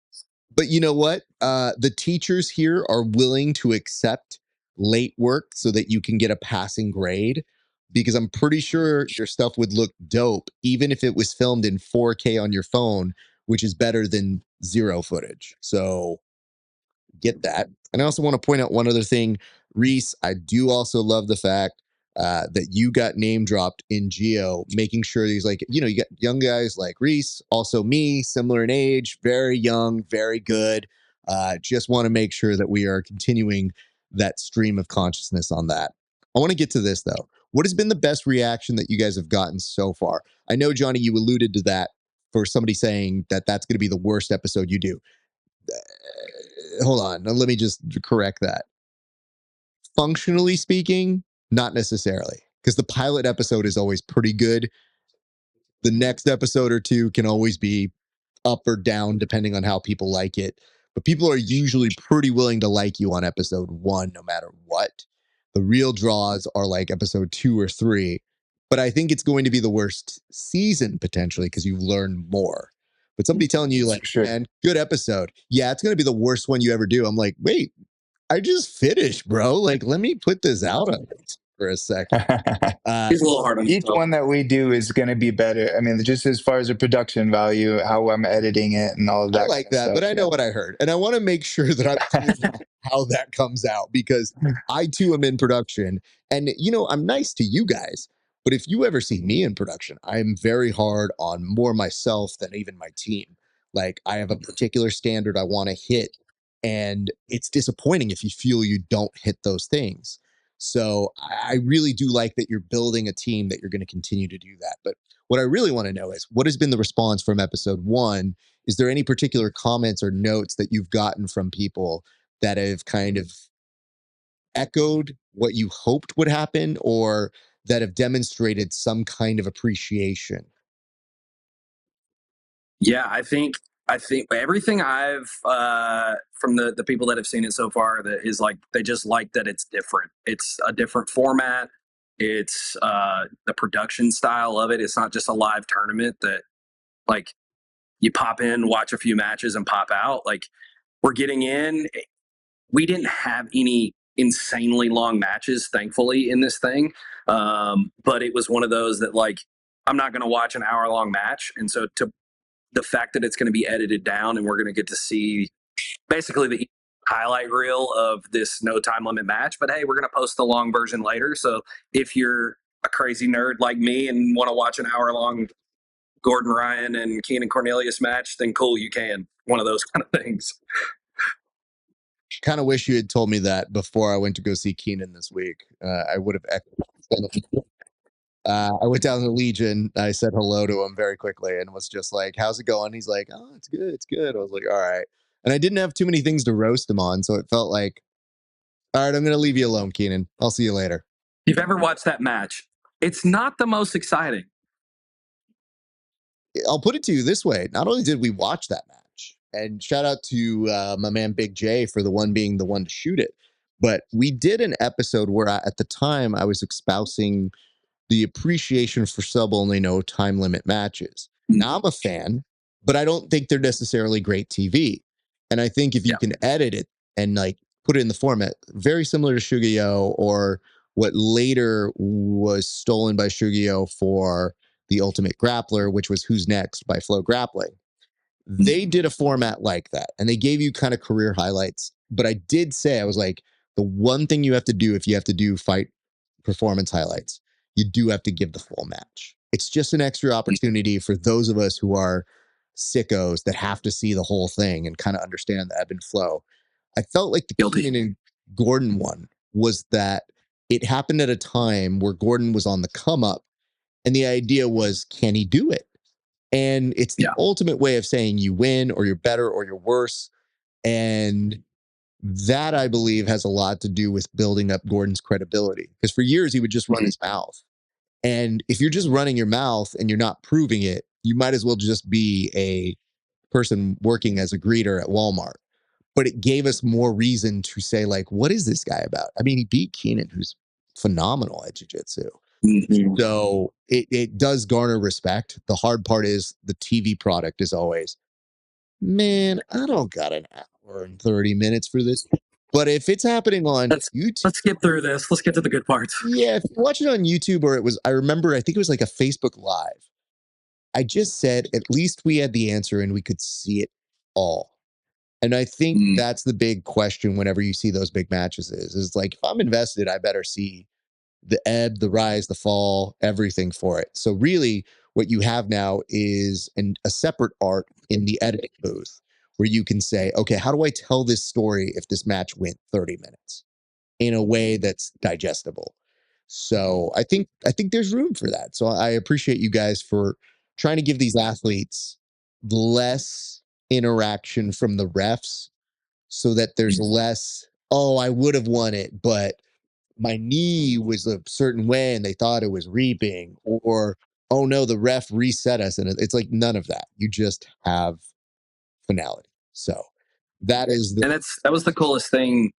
but you know what? The teachers here are willing to accept late work so that you can get a passing grade, because I'm pretty sure your stuff would look dope, even if it was filmed in 4K on your phone, which is better than zero footage. So get that. And I also want to point out one other thing, Reese. I do also love the fact that you got name dropped in Geo, making sure he's like, you got young guys like Reese, also me, similar in age, very young, very good. Just want to make sure that we are continuing that stream of consciousness on that. I want to get to this though. What has been the best reaction that you guys have gotten so far? I know, Johnny, you alluded to that for somebody saying that that's going to be the worst episode you do. Hold on. Let me just correct that. Functionally speaking, not necessarily, because the pilot episode is always pretty good. The next episode or two can always be up or down depending on how people like it. But people are usually pretty willing to like you on episode 1, no matter what. The real draws are like episode 2 or 3. But I think it's going to be the worst season potentially because you've learned more. But somebody telling you like, Sure. man, good episode. Yeah, it's going to be the worst one you ever do. I'm like, wait, I just finished, bro. Like, let me put this out on for a second. He's a little hard on Each himself. one that we do is going to be better. I mean, just as far as the production value, how I'm editing it, and all of that. I like kind of that, but stuff, I know what I heard, and I want to make sure that I'm clear how that comes out, because I too am in production, and I'm nice to you guys, but if you ever see me in production, I'm very hard on more myself than even my team. Like, I have a particular standard I want to hit, and it's disappointing if you feel you don't hit those things. So I really do like that you're building a team that you're going to continue to do that. But what I really want to know is, what has been the response from episode 1? Is there any particular comments or notes that you've gotten from people that have kind of echoed what you hoped would happen, or that have demonstrated some kind of appreciation? Yeah, I think everything I've from the people that have seen it so far, that is like, they just like that it's different. It's a different format. It's the production style of it. It's not just a live tournament that like you pop in, watch a few matches, and pop out. Like, we're getting in. We didn't have any insanely long matches, thankfully, in this thing. But it was one of those that, like, I'm not going to watch an hour-long match. And so the fact that it's going to be edited down and we're going to get to see basically the highlight reel of this no time limit match. But hey, we're going to post the long version later. So if you're a crazy nerd like me and want to watch an hour long Gordon Ryan and Keenan Cornelius match, then cool, you can. One of those kind of things. Kind of wish you had told me that before I went to go see Keenan this week. I would have. I went down to the Legion. I said hello to him very quickly and was just like, "How's it going?" He's like, "Oh, it's good. It's good." I was like, "All right." And I didn't have too many things to roast him on, so it felt like, "All right, I'm going to leave you alone, Keenan. I'll see you later." If you've ever watched that match, it's not the most exciting. I'll put it to you this way. Not only did we watch that match, and shout out to my man Big J for the one being the one to shoot it, but we did an episode where at the time I was espousing the appreciation for sub only no time limit matches. Now I'm a fan, but I don't think they're necessarily great TV. And I think if you can edit it and like put it in the format very similar to Shugiyo or what later was stolen by Shugiyo for the Ultimate Grappler, which was Who's Next by Flow Grappling. They did a format like that and they gave you kind of career highlights. But I did say, I was like, the one thing you have to do if you have to do fight performance highlights, you do have to give the full match. It's just an extra opportunity for those of us who are sickos that have to see the whole thing and kind of understand the ebb and flow. I felt like the Keenan and Gordon one was that it happened at a time where Gordon was on the come up, and the idea was, can he do it? And it's the ultimate way of saying you win or you're better or you're worse. And that, I believe, has a lot to do with building up Gordon's credibility. Because for years, he would just run his mouth. And if you're just running your mouth and you're not proving it, you might as well just be a person working as a greeter at Walmart. But it gave us more reason to say, like, what is this guy about? I mean, he beat Keenan, who's phenomenal at jiu-jitsu. So it does garner respect. The hard part is the TV product is always, man, I don't got an hour and 30 minutes for this. But if it's happening on YouTube, let's skip through this. Let's get to the good parts. Yeah, if you watch it on YouTube, or I remember, I think it was like a Facebook Live. I just said, at least we had the answer and we could see it all. And I think that's the big question whenever you see those big matches is like, if I'm invested, I better see the ebb, the rise, the fall, everything for it. So really what you have now is a separate art in the editing booth where you can say, okay, how do I tell this story if this match went 30 minutes in a way that's digestible? So I think there's room for that. So I appreciate you guys for trying to give these athletes less interaction from the refs so that there's less, oh, I would have won it, but my knee was a certain way and they thought it was reaping, or, oh no, the ref reset us. And it's like none of that. You just have finality. So that is that was the coolest thing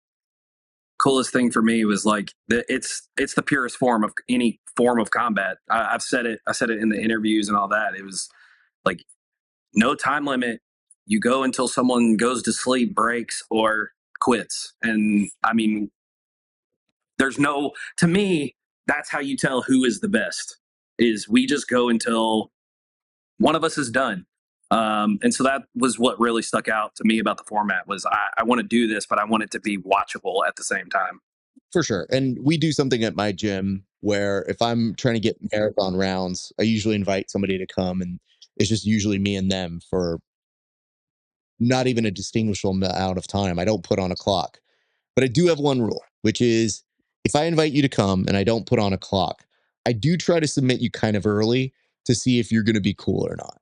for me was like it's the purest form of any form of combat. I said it in the interviews and all that. It was like no time limit. You go until someone goes to sleep, breaks, or quits. And I mean, to me, that's how you tell who is the best, is we just go until one of us is done. And so that was what really stuck out to me about the format was I want to do this, but I want it to be watchable at the same time. For sure. And we do something at my gym where if I'm trying to get marathon rounds, I usually invite somebody to come, and it's just usually me and them for not even a distinguishable amount of time. I don't put on a clock. But I do have one rule, which is if I invite you to come and I don't put on a clock, I do try to submit you kind of early to see if you're going to be cool or not.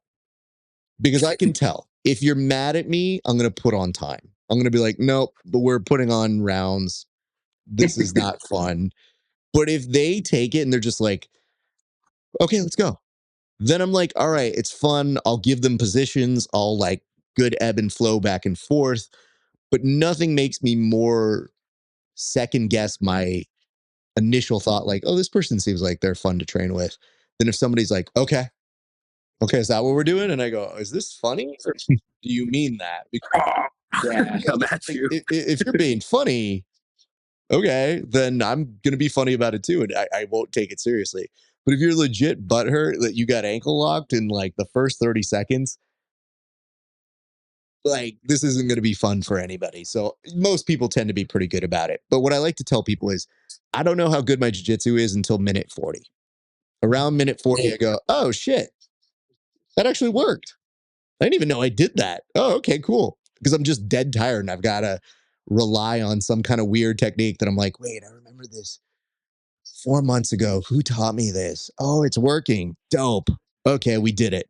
Because I can tell if you're mad at me, I'm going to put on time. I'm going to be like, nope, but we're putting on rounds. This is not fun. But if they take it and they're just like, okay, let's go. Then I'm like, all right, it's fun. I'll give them positions. I'll like good ebb and flow back and forth. But nothing makes me more second guess my initial thought, like, oh, this person seems like they're fun to train with, than if somebody's like, okay, is that what we're doing? And I go, is this funny? Or do you mean that? Because, Come at you. If you're being funny, okay, then I'm going to be funny about it too. And I won't take it seriously. But if you're legit butthurt that you got ankle locked in like the first 30 seconds, like, this isn't going to be fun for anybody. So most people tend to be pretty good about it. But what I like to tell people is, I don't know how good my jiu-jitsu is until minute 40. Around minute 40, I go, oh shit, that actually worked. I didn't even know I did that. Oh, okay, cool. Because I'm just dead tired and I've got to rely on some kind of weird technique that I'm like, wait, I remember this 4 months ago. Who taught me this? Oh, it's working. Dope. Okay, we did it.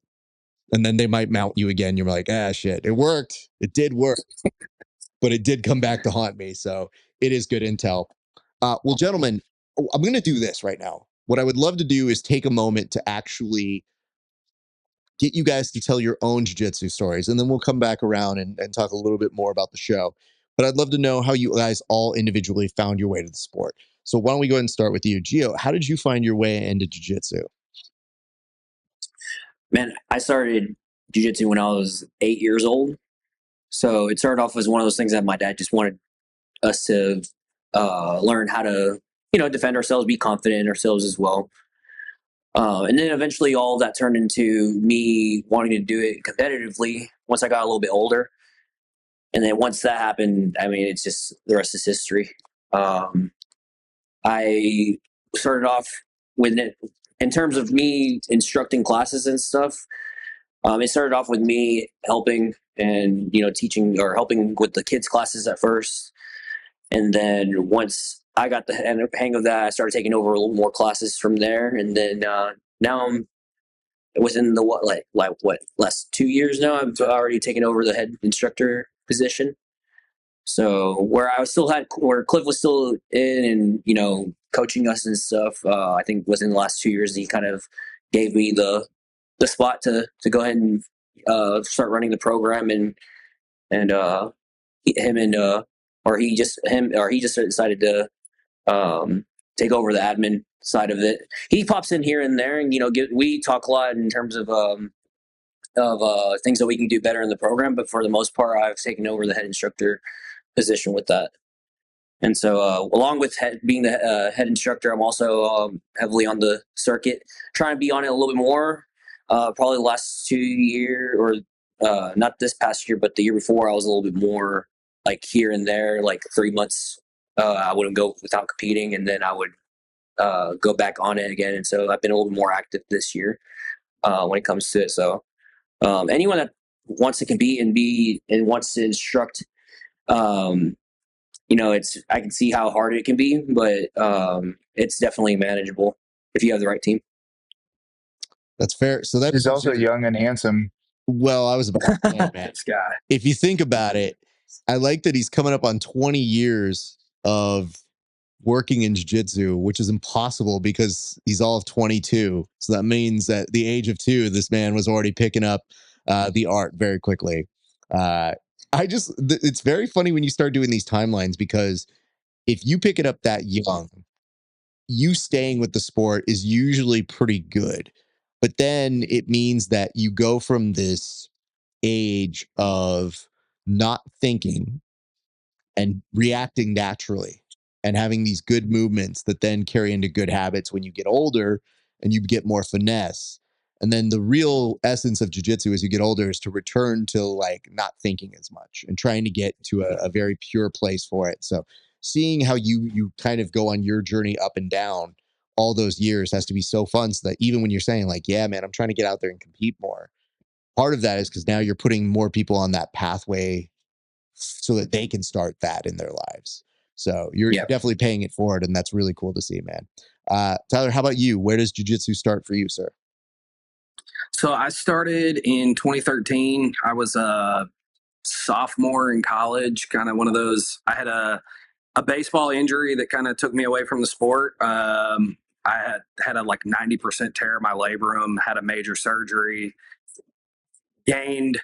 And then they might mount you again. You're like, ah, shit, it worked. It did work, but it did come back to haunt me. So it is good intel. Well, gentlemen, I'm going to do this right now. What I would love to do is take a moment to actually get you guys to tell your own jiu-jitsu stories, and then we'll come back around and talk a little bit more about the show. But I'd love to know how you guys all individually found your way to the sport. So why don't we go ahead and start with you, Gio? How did you find your way into jiu-jitsu? Man, I started jiu-jitsu when I was 8 years old. So it started off as one of those things that my dad just wanted us to learn how to, defend ourselves, be confident in ourselves as well. And then eventually all of that turned into me wanting to do it competitively once I got a little bit older. And then once that happened, I mean, it's just the rest is history. I started off with it in terms of me instructing classes and stuff. It started off with me helping and, teaching or helping with the kids' classes at first. And then once I got the hang of that, I started taking over a little more classes from there. And then now I'm within the last 2 years now, I've already taken over the head instructor position. So where Cliff was still in and, coaching us and stuff, I think within the last 2 years, he kind of gave me the spot to go ahead and start running the program he just decided to take over the admin side of it. He pops in here and there, and we talk a lot in terms of things that we can do better in the program. But for the most part, I've taken over the head instructor position with that. And so, along with being the head instructor, I'm also heavily on the circuit, trying to be on it a little bit more. Probably the last 2 years, or not this past year, but the year before, I was a little bit more like here and there, like 3 months. I wouldn't go without competing, and then I would go back on it again. And so I've been a little bit more active this year when it comes to it. So anyone that wants to compete and wants to instruct, I can see how hard it can be, but it's definitely manageable if you have the right team. That's fair. So that He's also young and handsome. Well, I was about to say, man. This guy. If you think about it, I like that he's coming up on 20 years of working in jiu-jitsu, which is impossible because he's all of 22. So that means that at the age of 2, this man was already picking up the art very quickly. It's very funny when you start doing these timelines, because if you pick it up that young, you staying with the sport is usually pretty good. But then it means that you go from this age of not thinking and reacting naturally and having these good movements that then carry into good habits when you get older and you get more finesse. And then the real essence of jiu-jitsu as you get older is to return to like not thinking as much and trying to get to a very pure place for it. So seeing how you kind of go on your journey up and down all those years has to be so fun, so that even when you're saying like, yeah, man, I'm trying to get out there and compete more, part of that is because now you're putting more people on that pathway so that they can start that in their lives. So you're definitely paying it forward, and that's really cool to see, man. Tyler, how about you? Where does jiu-jitsu start for you, sir? So I started in 2013. I was a sophomore in college, kind of one of those. I had a baseball injury that kind of took me away from the sport. I had a like 90% tear of my labrum, had a major surgery, gained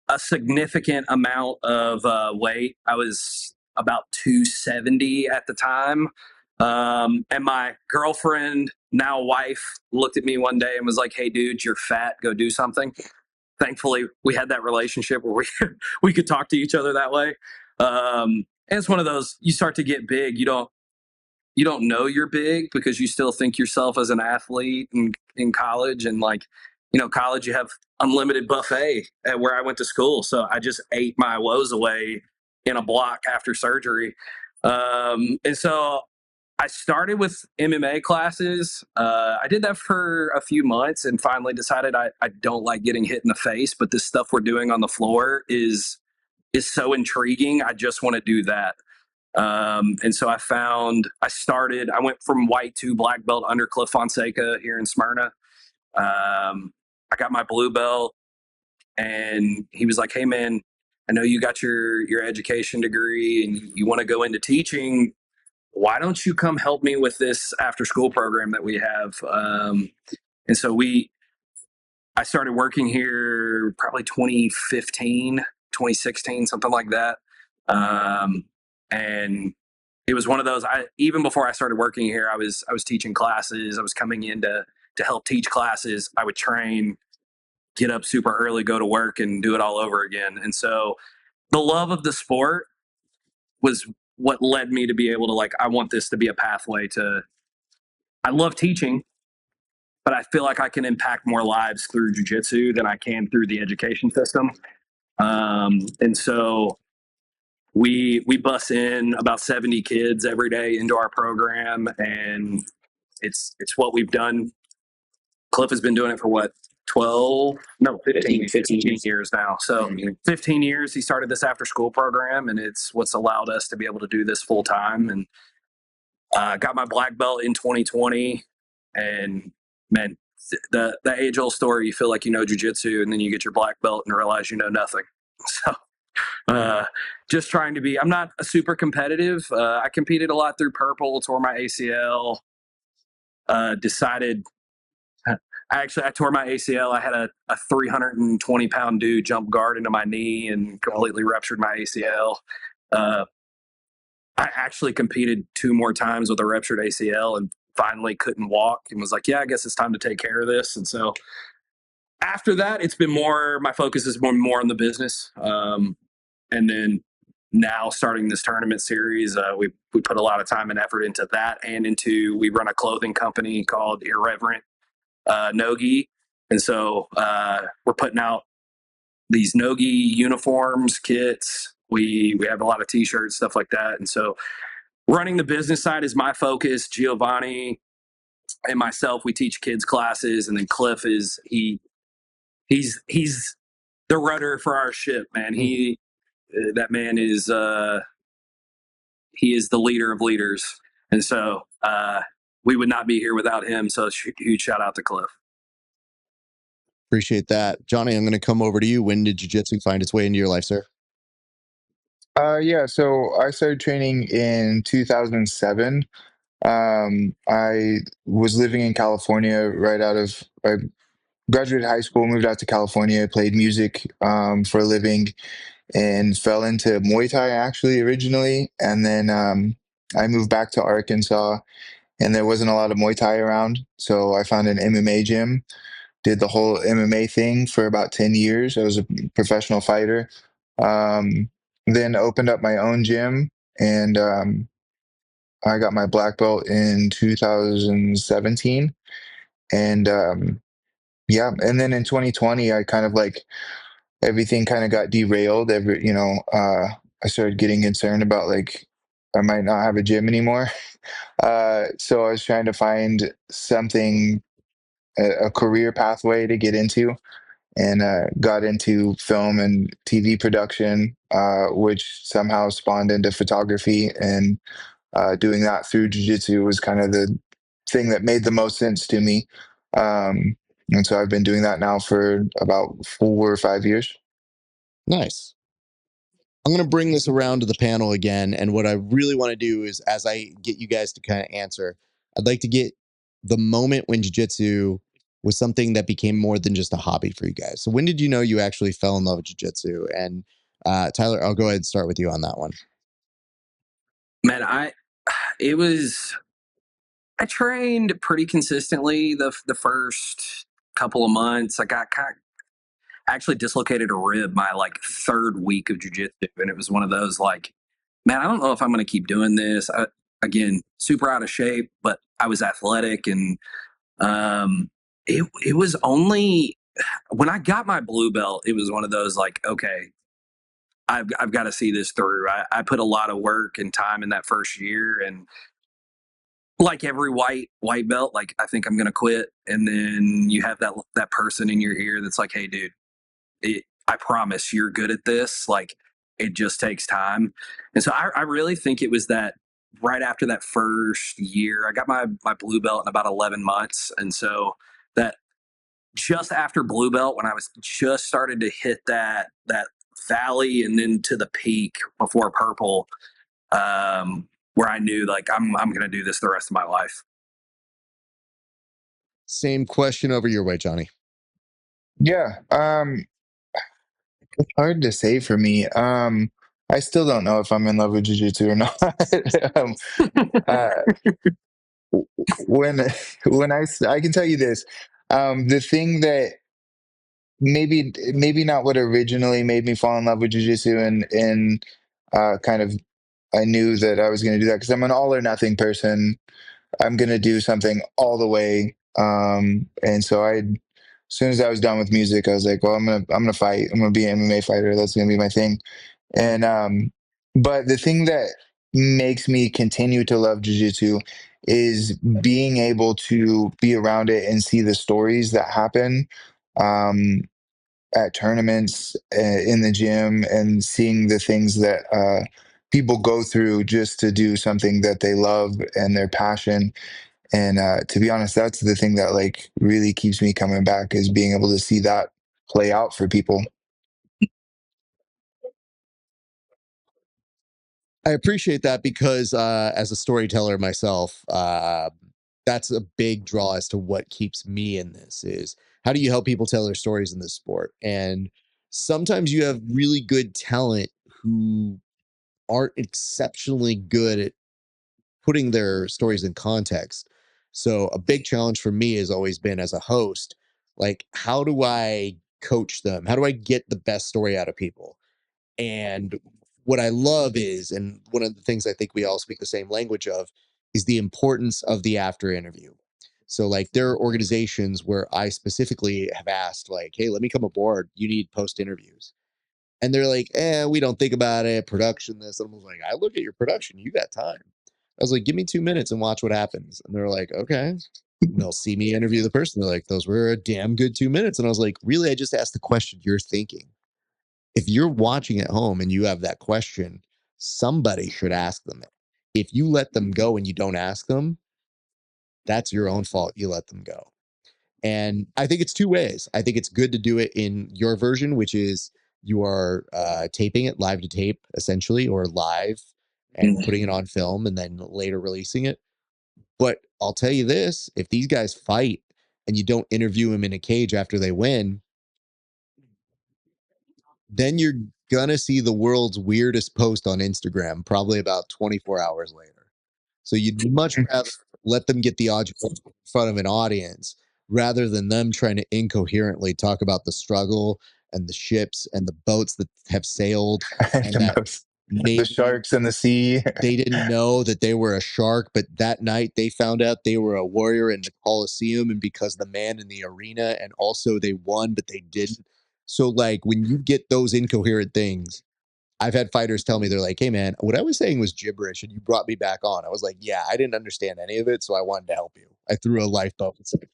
a significant amount of weight. I was about 270 at the time. And my girlfriend, now wife, looked at me one day and was like, "Hey, dude, you're fat. Go do something." Thankfully, we had that relationship where we could talk to each other that way. And it's one of those, you start to get big. You don't know you're big because you still think yourself as an athlete in college. And like, college, you have unlimited buffet at where I went to school. So I just ate my woes away in a block after surgery. And so I started with MMA classes. I did that for a few months and finally decided I don't like getting hit in the face, but this stuff we're doing on the floor is so intriguing. I just want to do that. And so I went from white to black belt under Cliff Fonseca here in Smyrna. I got my blue belt and he was like, "Hey man, I know you got your education degree and you want to go into teaching. Why don't you come help me with this after school program that we have?" And so I started working here probably 2015, 2016, something like that. And it was one of those, even before I started working here, I was teaching classes. I was coming in to help teach classes. I would train, get up super early, go to work and do it all over again. And so the love of the sport was what led me to be able to I want this to be a pathway I love teaching, but I feel like I can impact more lives through jiu-jitsu than I can through the education system. And so we bus in about 70 kids every day into our program, and it's what we've done. Cliff has been doing it for what, 15 years now. So 15 years he started this after school program, and it's what's allowed us to be able to do this full time. And got my black belt in 2020, and man, the age old story, you feel like you know jiu-jitsu and then you get your black belt and realize you know nothing. So just trying to be, I'm not a super competitive. I competed a lot through purple, tore my ACL, decided I tore my ACL. I had a 320-pound dude jump guard into my knee and completely ruptured my ACL. I actually competed 2 more times with a ruptured ACL and finally couldn't walk and was like, yeah, I guess it's time to take care of this. And so after that, my focus has been more on the business. And then now starting this tournament series, we put a lot of time and effort into that, and we run a clothing company called Irreverent Nogi. And so we're putting out these Nogi uniforms, kits. We have a lot of t-shirts, stuff like that. And so running the business side is my focus. Giovanni and myself, we teach kids classes, and then Cliff he's the rudder for our ship, man. That man is he is the leader of leaders, and so we would not be here without him. So huge shout out to Cliff. Appreciate that. Johnny, I'm going to come over to you. When did jiu-jitsu find its way into your life, sir? Yeah, so I started training in 2007. I was living in California I graduated high school, moved out to California, played music for a living, and fell into Muay Thai actually originally. And then I moved back to Arkansas, and there wasn't a lot of Muay Thai around. So I found an MMA gym, did the whole MMA thing for about 10 years. I was a professional fighter. Um, then opened up my own gym, and I got my black belt in 2017. And yeah, and then in 2020, I kind of everything kind of got derailed. I started getting concerned about I might not have a gym anymore. So I was trying to find something, a career pathway to get into, and got into film and TV production, which somehow spawned into photography. And doing that through jiu-jitsu was kind of the thing that made the most sense to me. And so I've been doing that now for about 4 or 5 years. Nice. I'm going to bring this around to the panel again. And what I really want to do is, as I get you guys to kind of answer, I'd like to get the moment when jiu-jitsu was something that became more than just a hobby for you guys. So when did you know you actually fell in love with jiu-jitsu? And Tyler, I'll go ahead and start with you on that one. Man, I trained pretty consistently the first couple of months. I got actually dislocated a rib my 3rd week of jiu-jitsu, and it was one of those man, I don't know if I'm going to keep doing this. Again, super out of shape, but I was athletic, and it was only when I got my blue belt, it was one of those like, okay, I've got to see this through. I put a lot of work and time in that first year, and like every white belt, like I think I'm gonna quit, and then you have that person in your ear that's like, hey, dude, I promise you're good at this. Like it just takes time, and so I really think it was that right after that first year, I got my blue belt in about 11 months, and so that just after blue belt when I was just started to hit that valley and then to the peak before purple, where I knew like I'm gonna do this the rest of my life. Same question over your way, Johnny. Yeah. It's hard to say for me. I still don't know if I'm in love with jujitsu or not. um, uh, when I can tell you this, the thing that maybe not what originally made me fall in love with jujitsu and kind of I knew that I was going to do that because I'm an all or nothing person. I'm going to do something all the way. And so as soon as I was done with music, I was like, well, I'm gonna fight. I'm gonna be an MMA fighter. That's gonna be my thing. And but the thing that makes me continue to love jujitsu is being able to be around it and see the stories that happen um, at tournaments, in the gym, and seeing the things that people go through just to do something that they love and their passion. And to be honest, that's the thing that like really keeps me coming back is being able to see that play out for people. I appreciate that because as a storyteller myself, that's a big draw as to what keeps me in this is how do you help people tell their stories in this sport? And sometimes you have really good talent who aren't exceptionally good at putting their stories in context. So a big challenge for me has always been as a host, like how do I coach them? How do I get the best story out of people? And what I love is, and one of the things I think we all speak the same language of, is the importance of the after interview. So, like, there are organizations where I specifically have asked, like, hey, let me come aboard. You need post interviews. And they're like, we don't think about it. Production, this. And I was like, I look at your production. You got time. I was like, give me 2 minutes and watch what happens. And they're like, okay. And they'll see me interview the person. They're like, those were a damn good 2 minutes. And I was like, really? I just asked the question you're thinking. If you're watching at home and you have that question, somebody should ask them it. If you let them go and you don't ask them, that's your own fault. You let them go. And I think it's two ways. I think it's good to do it in your version, which is you are taping it live to tape, essentially, or live and putting it on film and then later releasing it. But I'll tell you this, if these guys fight and you don't interview them in a cage after they win, then you're gonna see the world's weirdest post on Instagram probably about 24 hours later. So you'd much rather let them get the audience in front of an audience rather than them trying to incoherently talk about the struggle and the ships and the boats that have sailed and that The maybe sharks in the sea. they didn't know that they were a shark, but that night they found out they were a warrior in the Colosseum, and because the man in the arena, and also they won, but they didn't. So, like, when you get those incoherent things, I've had fighters tell me, they're like, hey, man, what I was saying was gibberish, and you brought me back on. I was like, yeah, I didn't understand any of it, so I wanted to help you. I threw a lifeboat and said,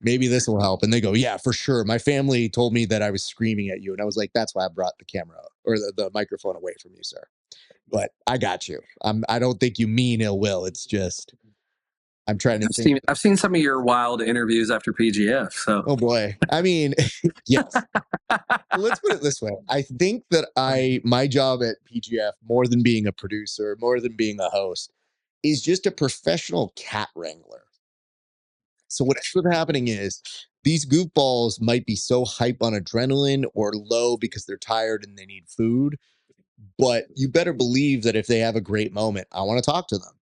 maybe this will help. And they go, yeah, for sure. My family told me that I was screaming at you. And I was like, that's why I brought the camera or the microphone away from you, sir. But I got you. I don't think you mean ill will. It's just I'm trying to think. I've seen some of your wild interviews after PGF. So, Oh boy. I mean, yes. Let's put it this way. I think that my job at PGF, more than being a producer, more than being a host, is just a professional cat wrangler. So what's been happening is these goofballs might be so hype on adrenaline or low because they're tired and they need food. But you better believe that if they have a great moment, I want to talk to them.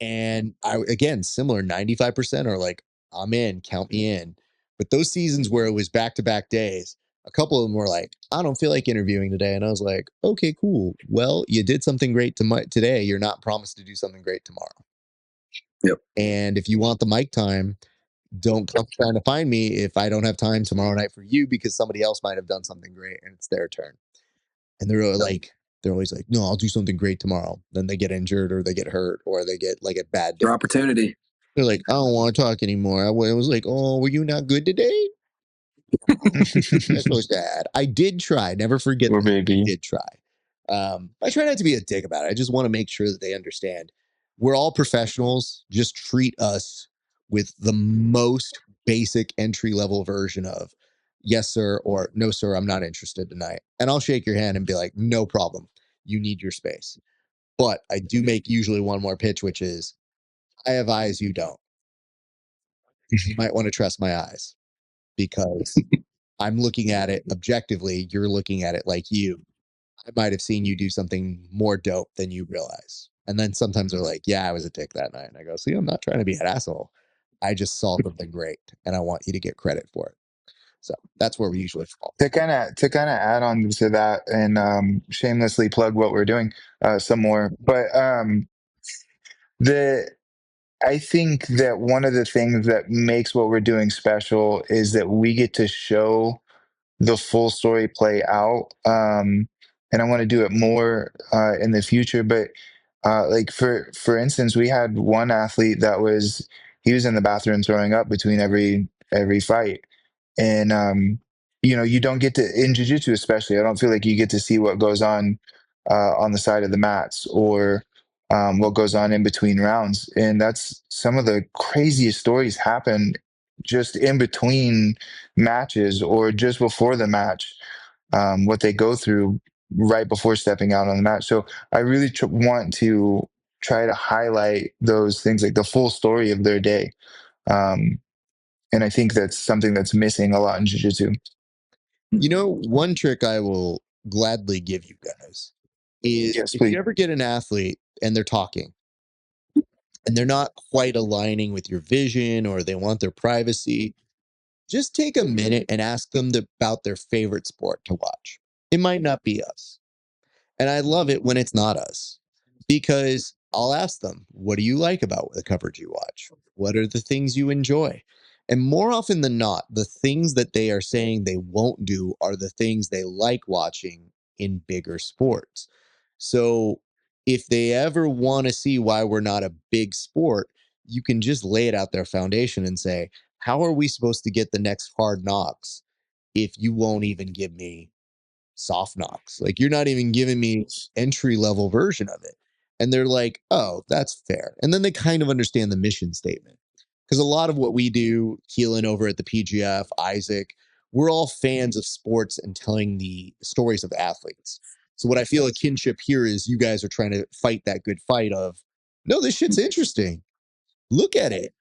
And again, similar 95% are like, I'm in, count me in. But those seasons where it was back to back days, a couple of them were like, I don't feel like interviewing today. And I was like, okay, cool. Well, you did something great today. You're not promised to do something great tomorrow. yep. And if you want the mic time, don't come trying to find me if I don't have time tomorrow night for you because somebody else might have done something great and it's their turn. And they're always like, no, I'll do something great tomorrow. Then they get injured or they get hurt or they get like a bad day. Your opportunity. They're like, I don't want to talk anymore. I was like, oh, were you not good today? That's so sad. I did try. Never forget Poor that. I baby. did try. I try not to be a dick about it. I just want to make sure that they understand we're all professionals. Just treat us with the most basic entry level version of yes, sir, or no, sir, I'm not interested tonight. And I'll shake your hand and be like, no problem. You need your space. But I do make usually one more pitch, which is I have eyes, you don't. You might want to trust my eyes because I'm looking at it objectively. You're looking at it like you. I might have seen you do something more dope than you realize. And then sometimes they're like, yeah, I was a dick that night. And I go, see, I'm not trying to be an asshole. I just saw something great and I want you to get credit for it. So that's where we usually fall. To kind of add on to that and shamelessly plug what we're doing some more, but the I think that one of the things that makes what we're doing special is that we get to show the full story play out. And I want to do it more in the future. But like for instance, we had one athlete that he was in the bathroom throwing up between every fight, and you don't get to in jiu-jitsu especially. I don't feel like you get to see what goes on the side of the mats or what goes on in between rounds, and that's some of the craziest stories happen just in between matches or just before the match, what they go through right before stepping out on the match. So I really want to try to highlight those things, like the full story of their day. Um, and I think that's something that's missing a lot in jiu-jitsu. You know, one trick I will gladly give you guys is Yes, if please. you ever get an athlete and they're talking and they're not quite aligning with your vision or they want their privacy, just take a minute and ask them about their favorite sport to watch. It might not be us. And I love it when it's not us because I'll ask them, what do you like about the coverage you watch? What are the things you enjoy? And more often than not, the things that they are saying they won't do are the things they like watching in bigger sports. So if they ever want to see why we're not a big sport, you can just lay it out their foundation and say, how are we supposed to get the next hard knocks if you won't even give me soft knocks? Like you're not even giving me entry level version of it. And they're like, oh, that's fair. And then they kind of understand the mission statement. Because a lot of what we do, Keelan over at the PGF, Isaac, we're all fans of sports and telling the stories of athletes. So what I feel a kinship here is you guys are trying to fight that good fight of, no, this shit's interesting. Look at it.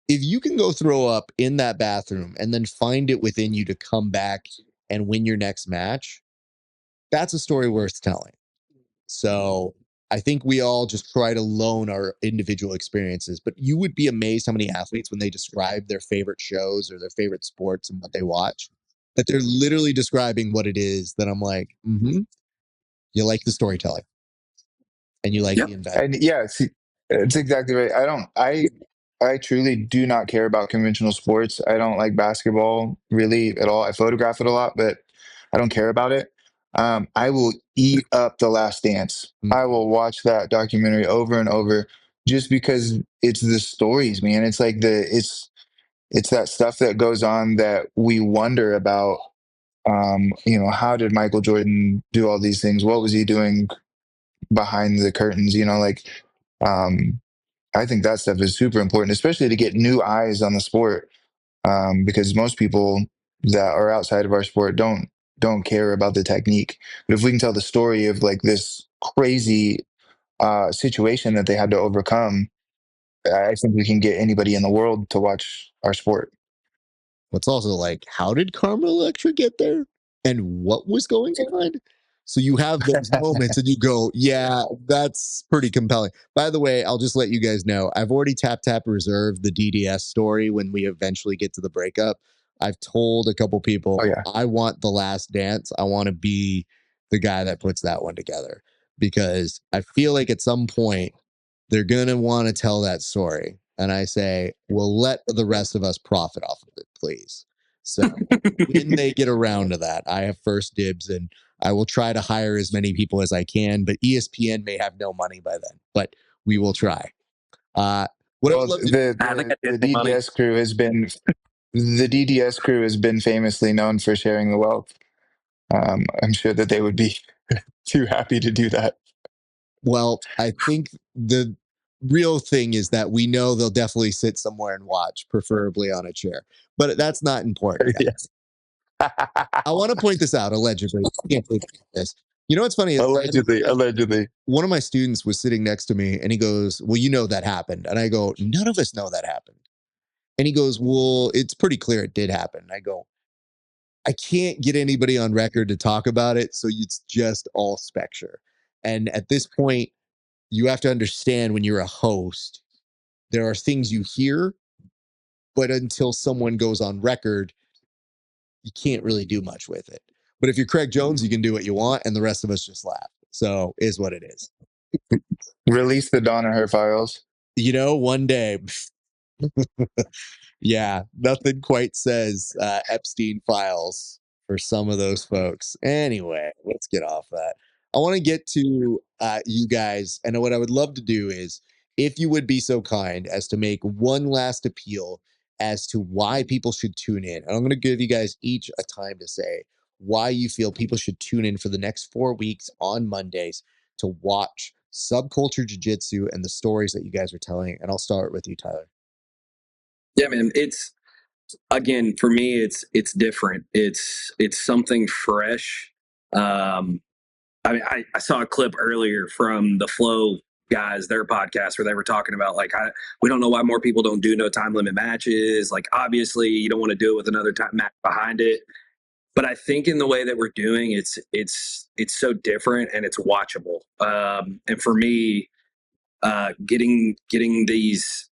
If you can go throw up in that bathroom and then find it within you to come back and win your next match, that's a story worth telling. So I think we all just try to loan our individual experiences, but you would be amazed how many athletes, when they describe their favorite shows or their favorite sports and what they watch, that they're literally describing what it is that I'm like, you like the storytelling and you like Yep. the investment. And yeah, it's exactly right. I truly do not care about conventional sports. I don't like basketball really at all. I photograph it a lot, but I don't care about it. I will eat up The Last Dance. I will watch that documentary over and over just because it's the stories, man. It's like it's that stuff that goes on that we wonder about. How did Michael Jordan do all these things? What was he doing behind the curtains? Um, I think that stuff is super important, especially to get new eyes on the sport, because most people that are outside of our sport don't care about the technique. But if we can tell the story of like this crazy situation that they had to overcome, I think we can get anybody in the world to watch our sport. What's also like, how did Carmen Electra get there? And what was going on? So you have those moments and you go, yeah, that's pretty compelling. By the way, I'll just let you guys know, I've already tap reserved the DDS story when we eventually get to the breakup. I've told a couple people, Oh yeah. I want The Last Dance. I want to be the guy that puts that one together because I feel like at some point they're going to want to tell that story. and I say, well, let the rest of us profit off of it, please. So when they get around to that, I have first dibs, and I will try to hire as many people as I can, but ESPN may have no money by then, but we will try. What I Well, would love to I think I the did money. DDS crew has been the DDS crew has been famously known for sharing the wealth. I'm sure that they would be too happy to do that. Well, I think the real thing is that we know they'll definitely sit somewhere and watch, preferably on a chair. But that's not important, guys. Yes. I want to point this out, allegedly. I can't believe this. You know what's funny? Allegedly. One of my students was sitting next to me and he goes, well, you know that happened. And I go, none of us know that happened. And he goes, well, it's pretty clear it did happen. And I go, I can't get anybody on record to talk about it. So it's just all spectre. And at this point, you have to understand when you're a host, there are things you hear, but until someone goes on record, you can't really do much with it. But if you're Craig Jones, you can do what you want, and the rest of us just laugh. So is what it is. Release the Danaher files. You know, one day. Yeah, nothing quite says Epstein files for some of those folks. Anyway, let's get off that. I want to get to you guys, and what I would love to do is, if you would be so kind as to make one last appeal as to why people should tune in. And I'm going to give you guys each a time to say why you feel people should tune in for the next 4 weeks on Mondays to watch Subculture Jiu Jitsu and the stories that you guys are telling. And I'll start with you, Tyler. Yeah, man. It's again for me. It's different. It's something fresh. I mean, I saw a clip earlier from the Flow guys, their podcast, where they were talking about like we don't know why more people don't do no time limit matches. Like obviously you don't want to do it with another time match behind it. But I think in the way that we're doing it's so different and it's watchable. And for me, getting these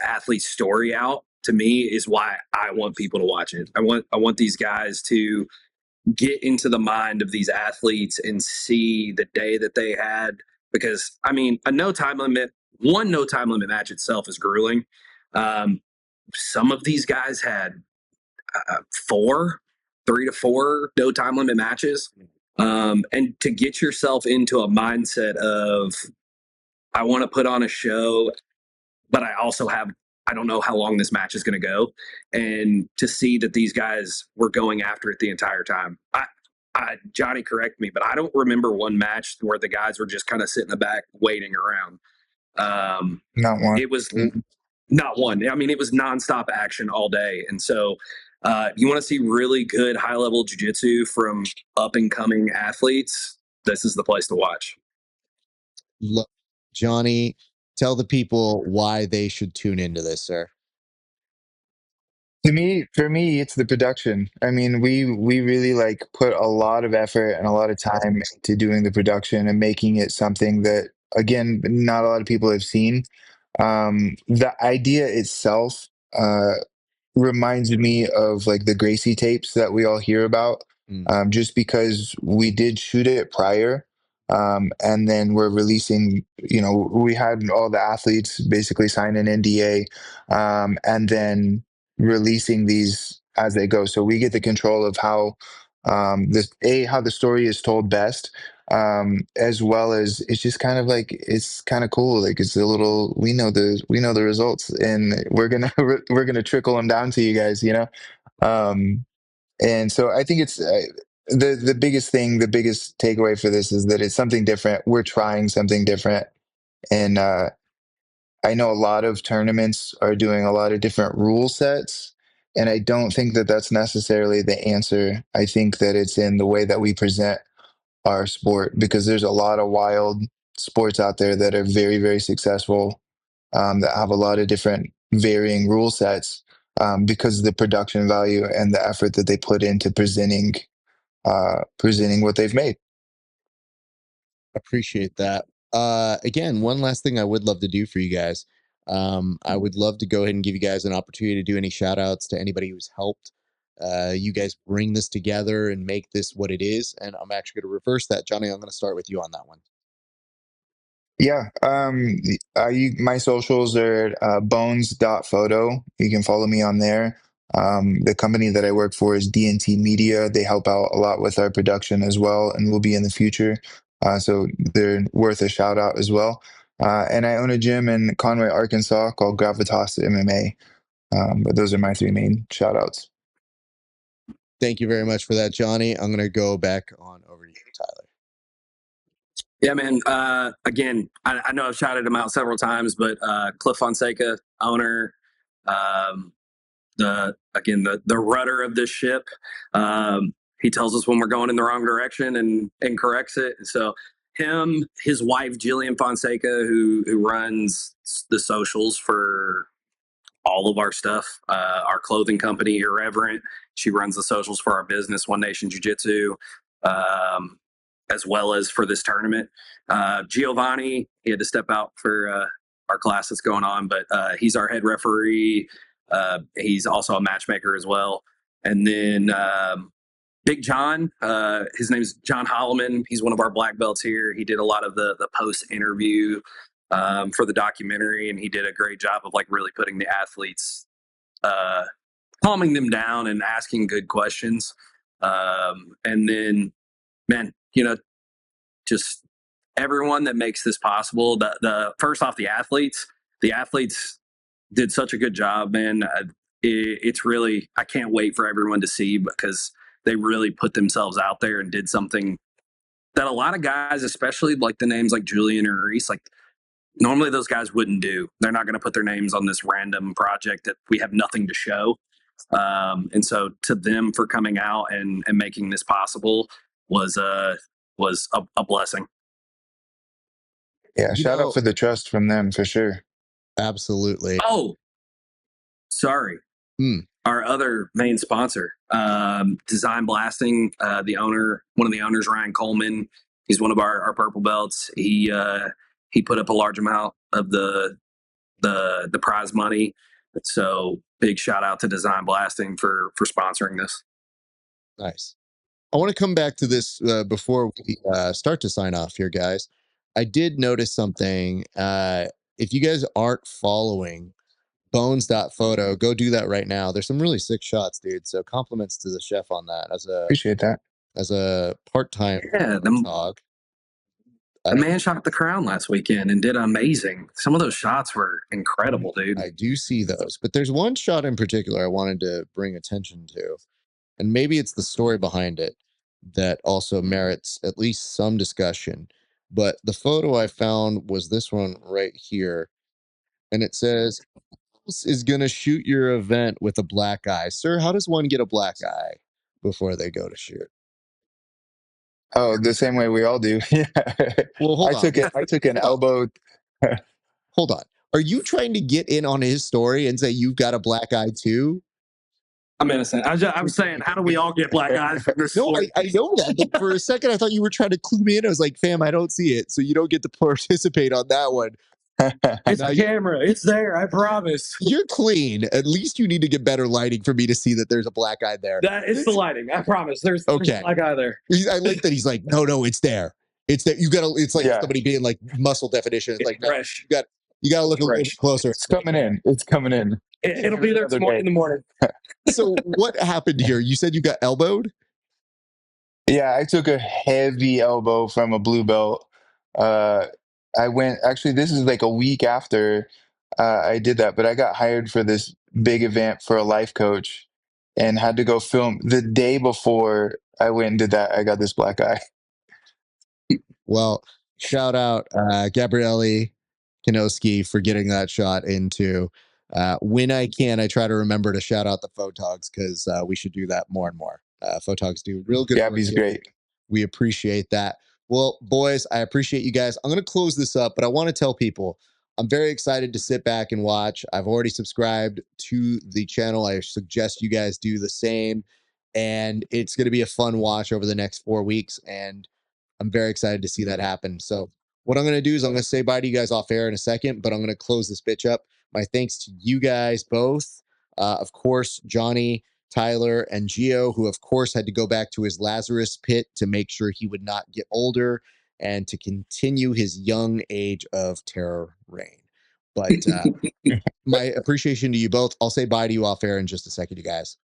athletes' story out to me is why I want people to watch it. I want these guys to get into the mind of these athletes and see the day that they had. Because I mean, one no time limit match itself is grueling. Some of these guys had 3 to 4 no time limit matches. And to get yourself into a mindset of, I want to put on a show, but I don't know how long this match is going to go. And to see that these guys were going after it the entire time. Johnny, correct me, but I don't remember one match where the guys were just kind of sitting in the back waiting around. Not one. It was not one. I mean, it was nonstop action all day. And so you want to see really good high level jiu-jitsu from up and coming athletes, this is the place to watch. Look, Johnny, tell the people why they should tune into this, sir. For me, it's the production. I mean, we really like put a lot of effort and a lot of time into doing the production and making it something that, again, not a lot of people have seen. The idea itself reminds me of like the Gracie tapes that we all hear about, just because we did shoot it prior. And then we're releasing, we had all the athletes basically sign an NDA, and then releasing these as they go. So we get the control of how how the story is told best, as well as it's just kind of like it's kind of cool. Like it's a little we know the results, and we're gonna we're gonna trickle them down to you guys. And so I think it's the biggest thing, the biggest takeaway for this is that it's something different. We're trying something different, and I know a lot of tournaments are doing a lot of different rule sets, and I don't think that that's necessarily the answer. I think that it's in the way that we present our sport, because there's a lot of wild sports out there that are very, very successful, that have a lot of different varying rule sets, because of the production value and the effort that they put into presenting what they've made. Appreciate that. Again, one last thing I would love to do for you guys. I would love to go ahead and give you guys an opportunity to do any shout outs to anybody who's helped you guys bring this together and make this what it is. And I'm actually going to reverse that. Johnny, I'm going to start with you on that one. Yeah. My socials are bones.photo. You can follow me on there. The company that I work for is DNT Media. They help out a lot with our production as well, and will be in the future. So they're worth a shout out as well. And I own a gym in Conway, Arkansas called Gravitas MMA. But those are my three main shout outs. Thank you very much for that, Johnny. I'm going to go back on over to you, Tyler. Yeah, man. Again, I know I've shouted him out several times, but Cliff Fonseca, owner, the rudder of this ship. He tells us when we're going in the wrong direction and corrects it. So him, his wife Jillian Fonseca, who runs the socials for all of our stuff, our clothing company Irreverent. She runs the socials for our business, One Nation Jiu Jitsu, as well as for this tournament. Giovanni, he had to step out for our class that's going on, but he's our head referee. He's also a matchmaker as well. And then Big John, his name's John Holloman. He's one of our black belts here. He did a lot of the post interview for the documentary, and he did a great job of like really putting the athletes, calming them down and asking good questions. And then, man, just everyone that makes this possible. The first off, the athletes did such a good job, man. It's really, I can't wait for everyone to see, because they really put themselves out there and did something that a lot of guys, especially like the names like Julian or Reese, like normally those guys wouldn't do. They're not going to put their names on this random project that we have nothing to show. And so to them for coming out and making this possible was a blessing. Yeah, shout out for the trust from them for sure. Absolutely. Oh, sorry. Our other main sponsor, Design Blasting, one of the owners, Ryan Coleman. He's one of our purple belts. He put up a large amount of the prize money. So big shout out to Design Blasting for sponsoring this. Nice. I want to come back to this before we start to sign off here, guys. I did notice something. If you guys aren't following bones.photo, go do that right now. There's some really sick shots, dude. So compliments to the chef on that. Appreciate that. As a part-time dog. The man shot the crown last weekend and did amazing. Some of those shots were incredible, dude. I do see those, but there's one shot in particular I wanted to bring attention to, and maybe it's the story behind it that also merits at least some discussion. But the photo I found was this one right here, and it says, "Who is going to shoot your event with a black eye?" Sir, how does one get a black eye before they go to shoot? Oh, the same way we all do. Yeah. Well, hold on. I took an elbow. Hold on. Are you trying to get in on his story and say you've got a black eye too? I'm innocent. I'm saying, how do we all get black eyes from this? No, I know that. But for a second, I thought you were trying to clue me in. I was like, fam, I don't see it. So you don't get to participate on that one. It's a camera. It's there. I promise. You're clean. At least you need to get better lighting for me to see that there's a black eye there. It's the lighting. I promise. There's a black eye there. I like that he's like, no, it's there. It's there. You gotta. It's like somebody being like muscle definition. It's like fresh. You got to look a little bit closer. It's coming in. It's coming in. It'll be there tomorrow in the morning. So what happened here? You said you got elbowed? Yeah, I took a heavy elbow from a blue belt. Actually, this is like a week after I did that, but I got hired for this big event for a life coach and had to go film the day before I went and did that. I got this black eye. Well, shout out Gabriele Kinoski for getting that shot into. When I can, I try to remember to shout out the photogs because we should do that more and more. Photogs do real good. Gabby's great. We appreciate that. Well, boys, I appreciate you guys. I'm going to close this up, but I want to tell people I'm very excited to sit back and watch. I've already subscribed to the channel. I suggest you guys do the same. And it's going to be a fun watch over the next 4 weeks. And I'm very excited to see that happen. So what I'm going to do is I'm going to say bye to you guys off air in a second, but I'm going to close this bitch up. My thanks to you guys both. Of course, Johnny, Tyler, and Gio, who of course had to go back to his Lazarus pit to make sure he would not get older and to continue his young age of terror reign. But my appreciation to you both. I'll say bye to you off air in just a second, you guys.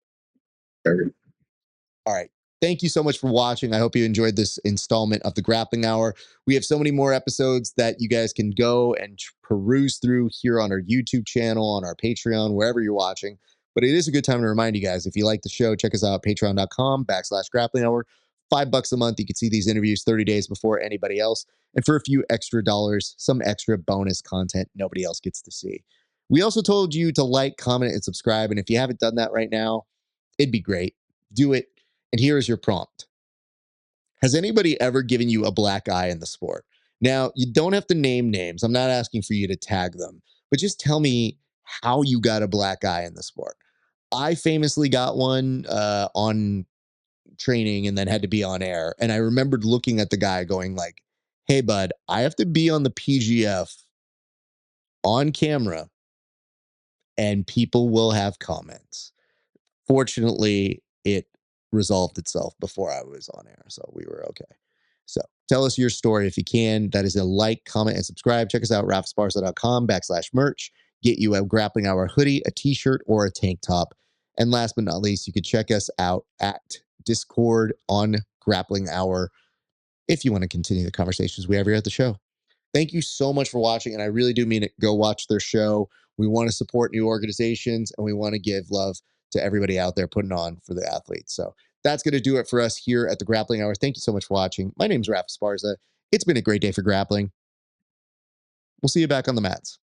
Perfect. All right. Thank you so much for watching. I hope you enjoyed this installment of the Grappling Hour. We have so many more episodes that you guys can go and peruse through here on our YouTube channel, on our Patreon, wherever you're watching. But it is a good time to remind you guys, if you like the show, check us out, patreon.com/grappling hour. $5 a month. You can see these interviews 30 days before anybody else. And for a few extra dollars, some extra bonus content nobody else gets to see. We also told you to like, comment, and subscribe. And if you haven't done that right now, it'd be great. Do it. And here is your prompt. Has anybody ever given you a black eye in the sport? Now, you don't have to name names. I'm not asking for you to tag them, but just tell me how you got a black eye in the sport. I famously got one on training and then had to be on air. And I remembered looking at the guy going like, hey, bud, I have to be on the PGF on camera and people will have comments. Fortunately, it resolved itself before I was on air, so we were okay. So tell us your story if you can. That is a like, comment, and subscribe. Check us out, raffsparza.com/merch. Get you a Grappling Hour hoodie, a t-shirt, or a tank top. And last but not least, you could check us out at Discord on Grappling Hour if you want to continue the conversations we have here at the show. Thank you so much for watching, and I really do mean it. Go watch their show. We want to support new organizations, and we want to give love to everybody out there putting on for the athletes. So that's going to do it for us here at the Grappling Hour. Thank you so much for watching. My name's Raph Esparza. It's been a great day for grappling. We'll see you back on the mats.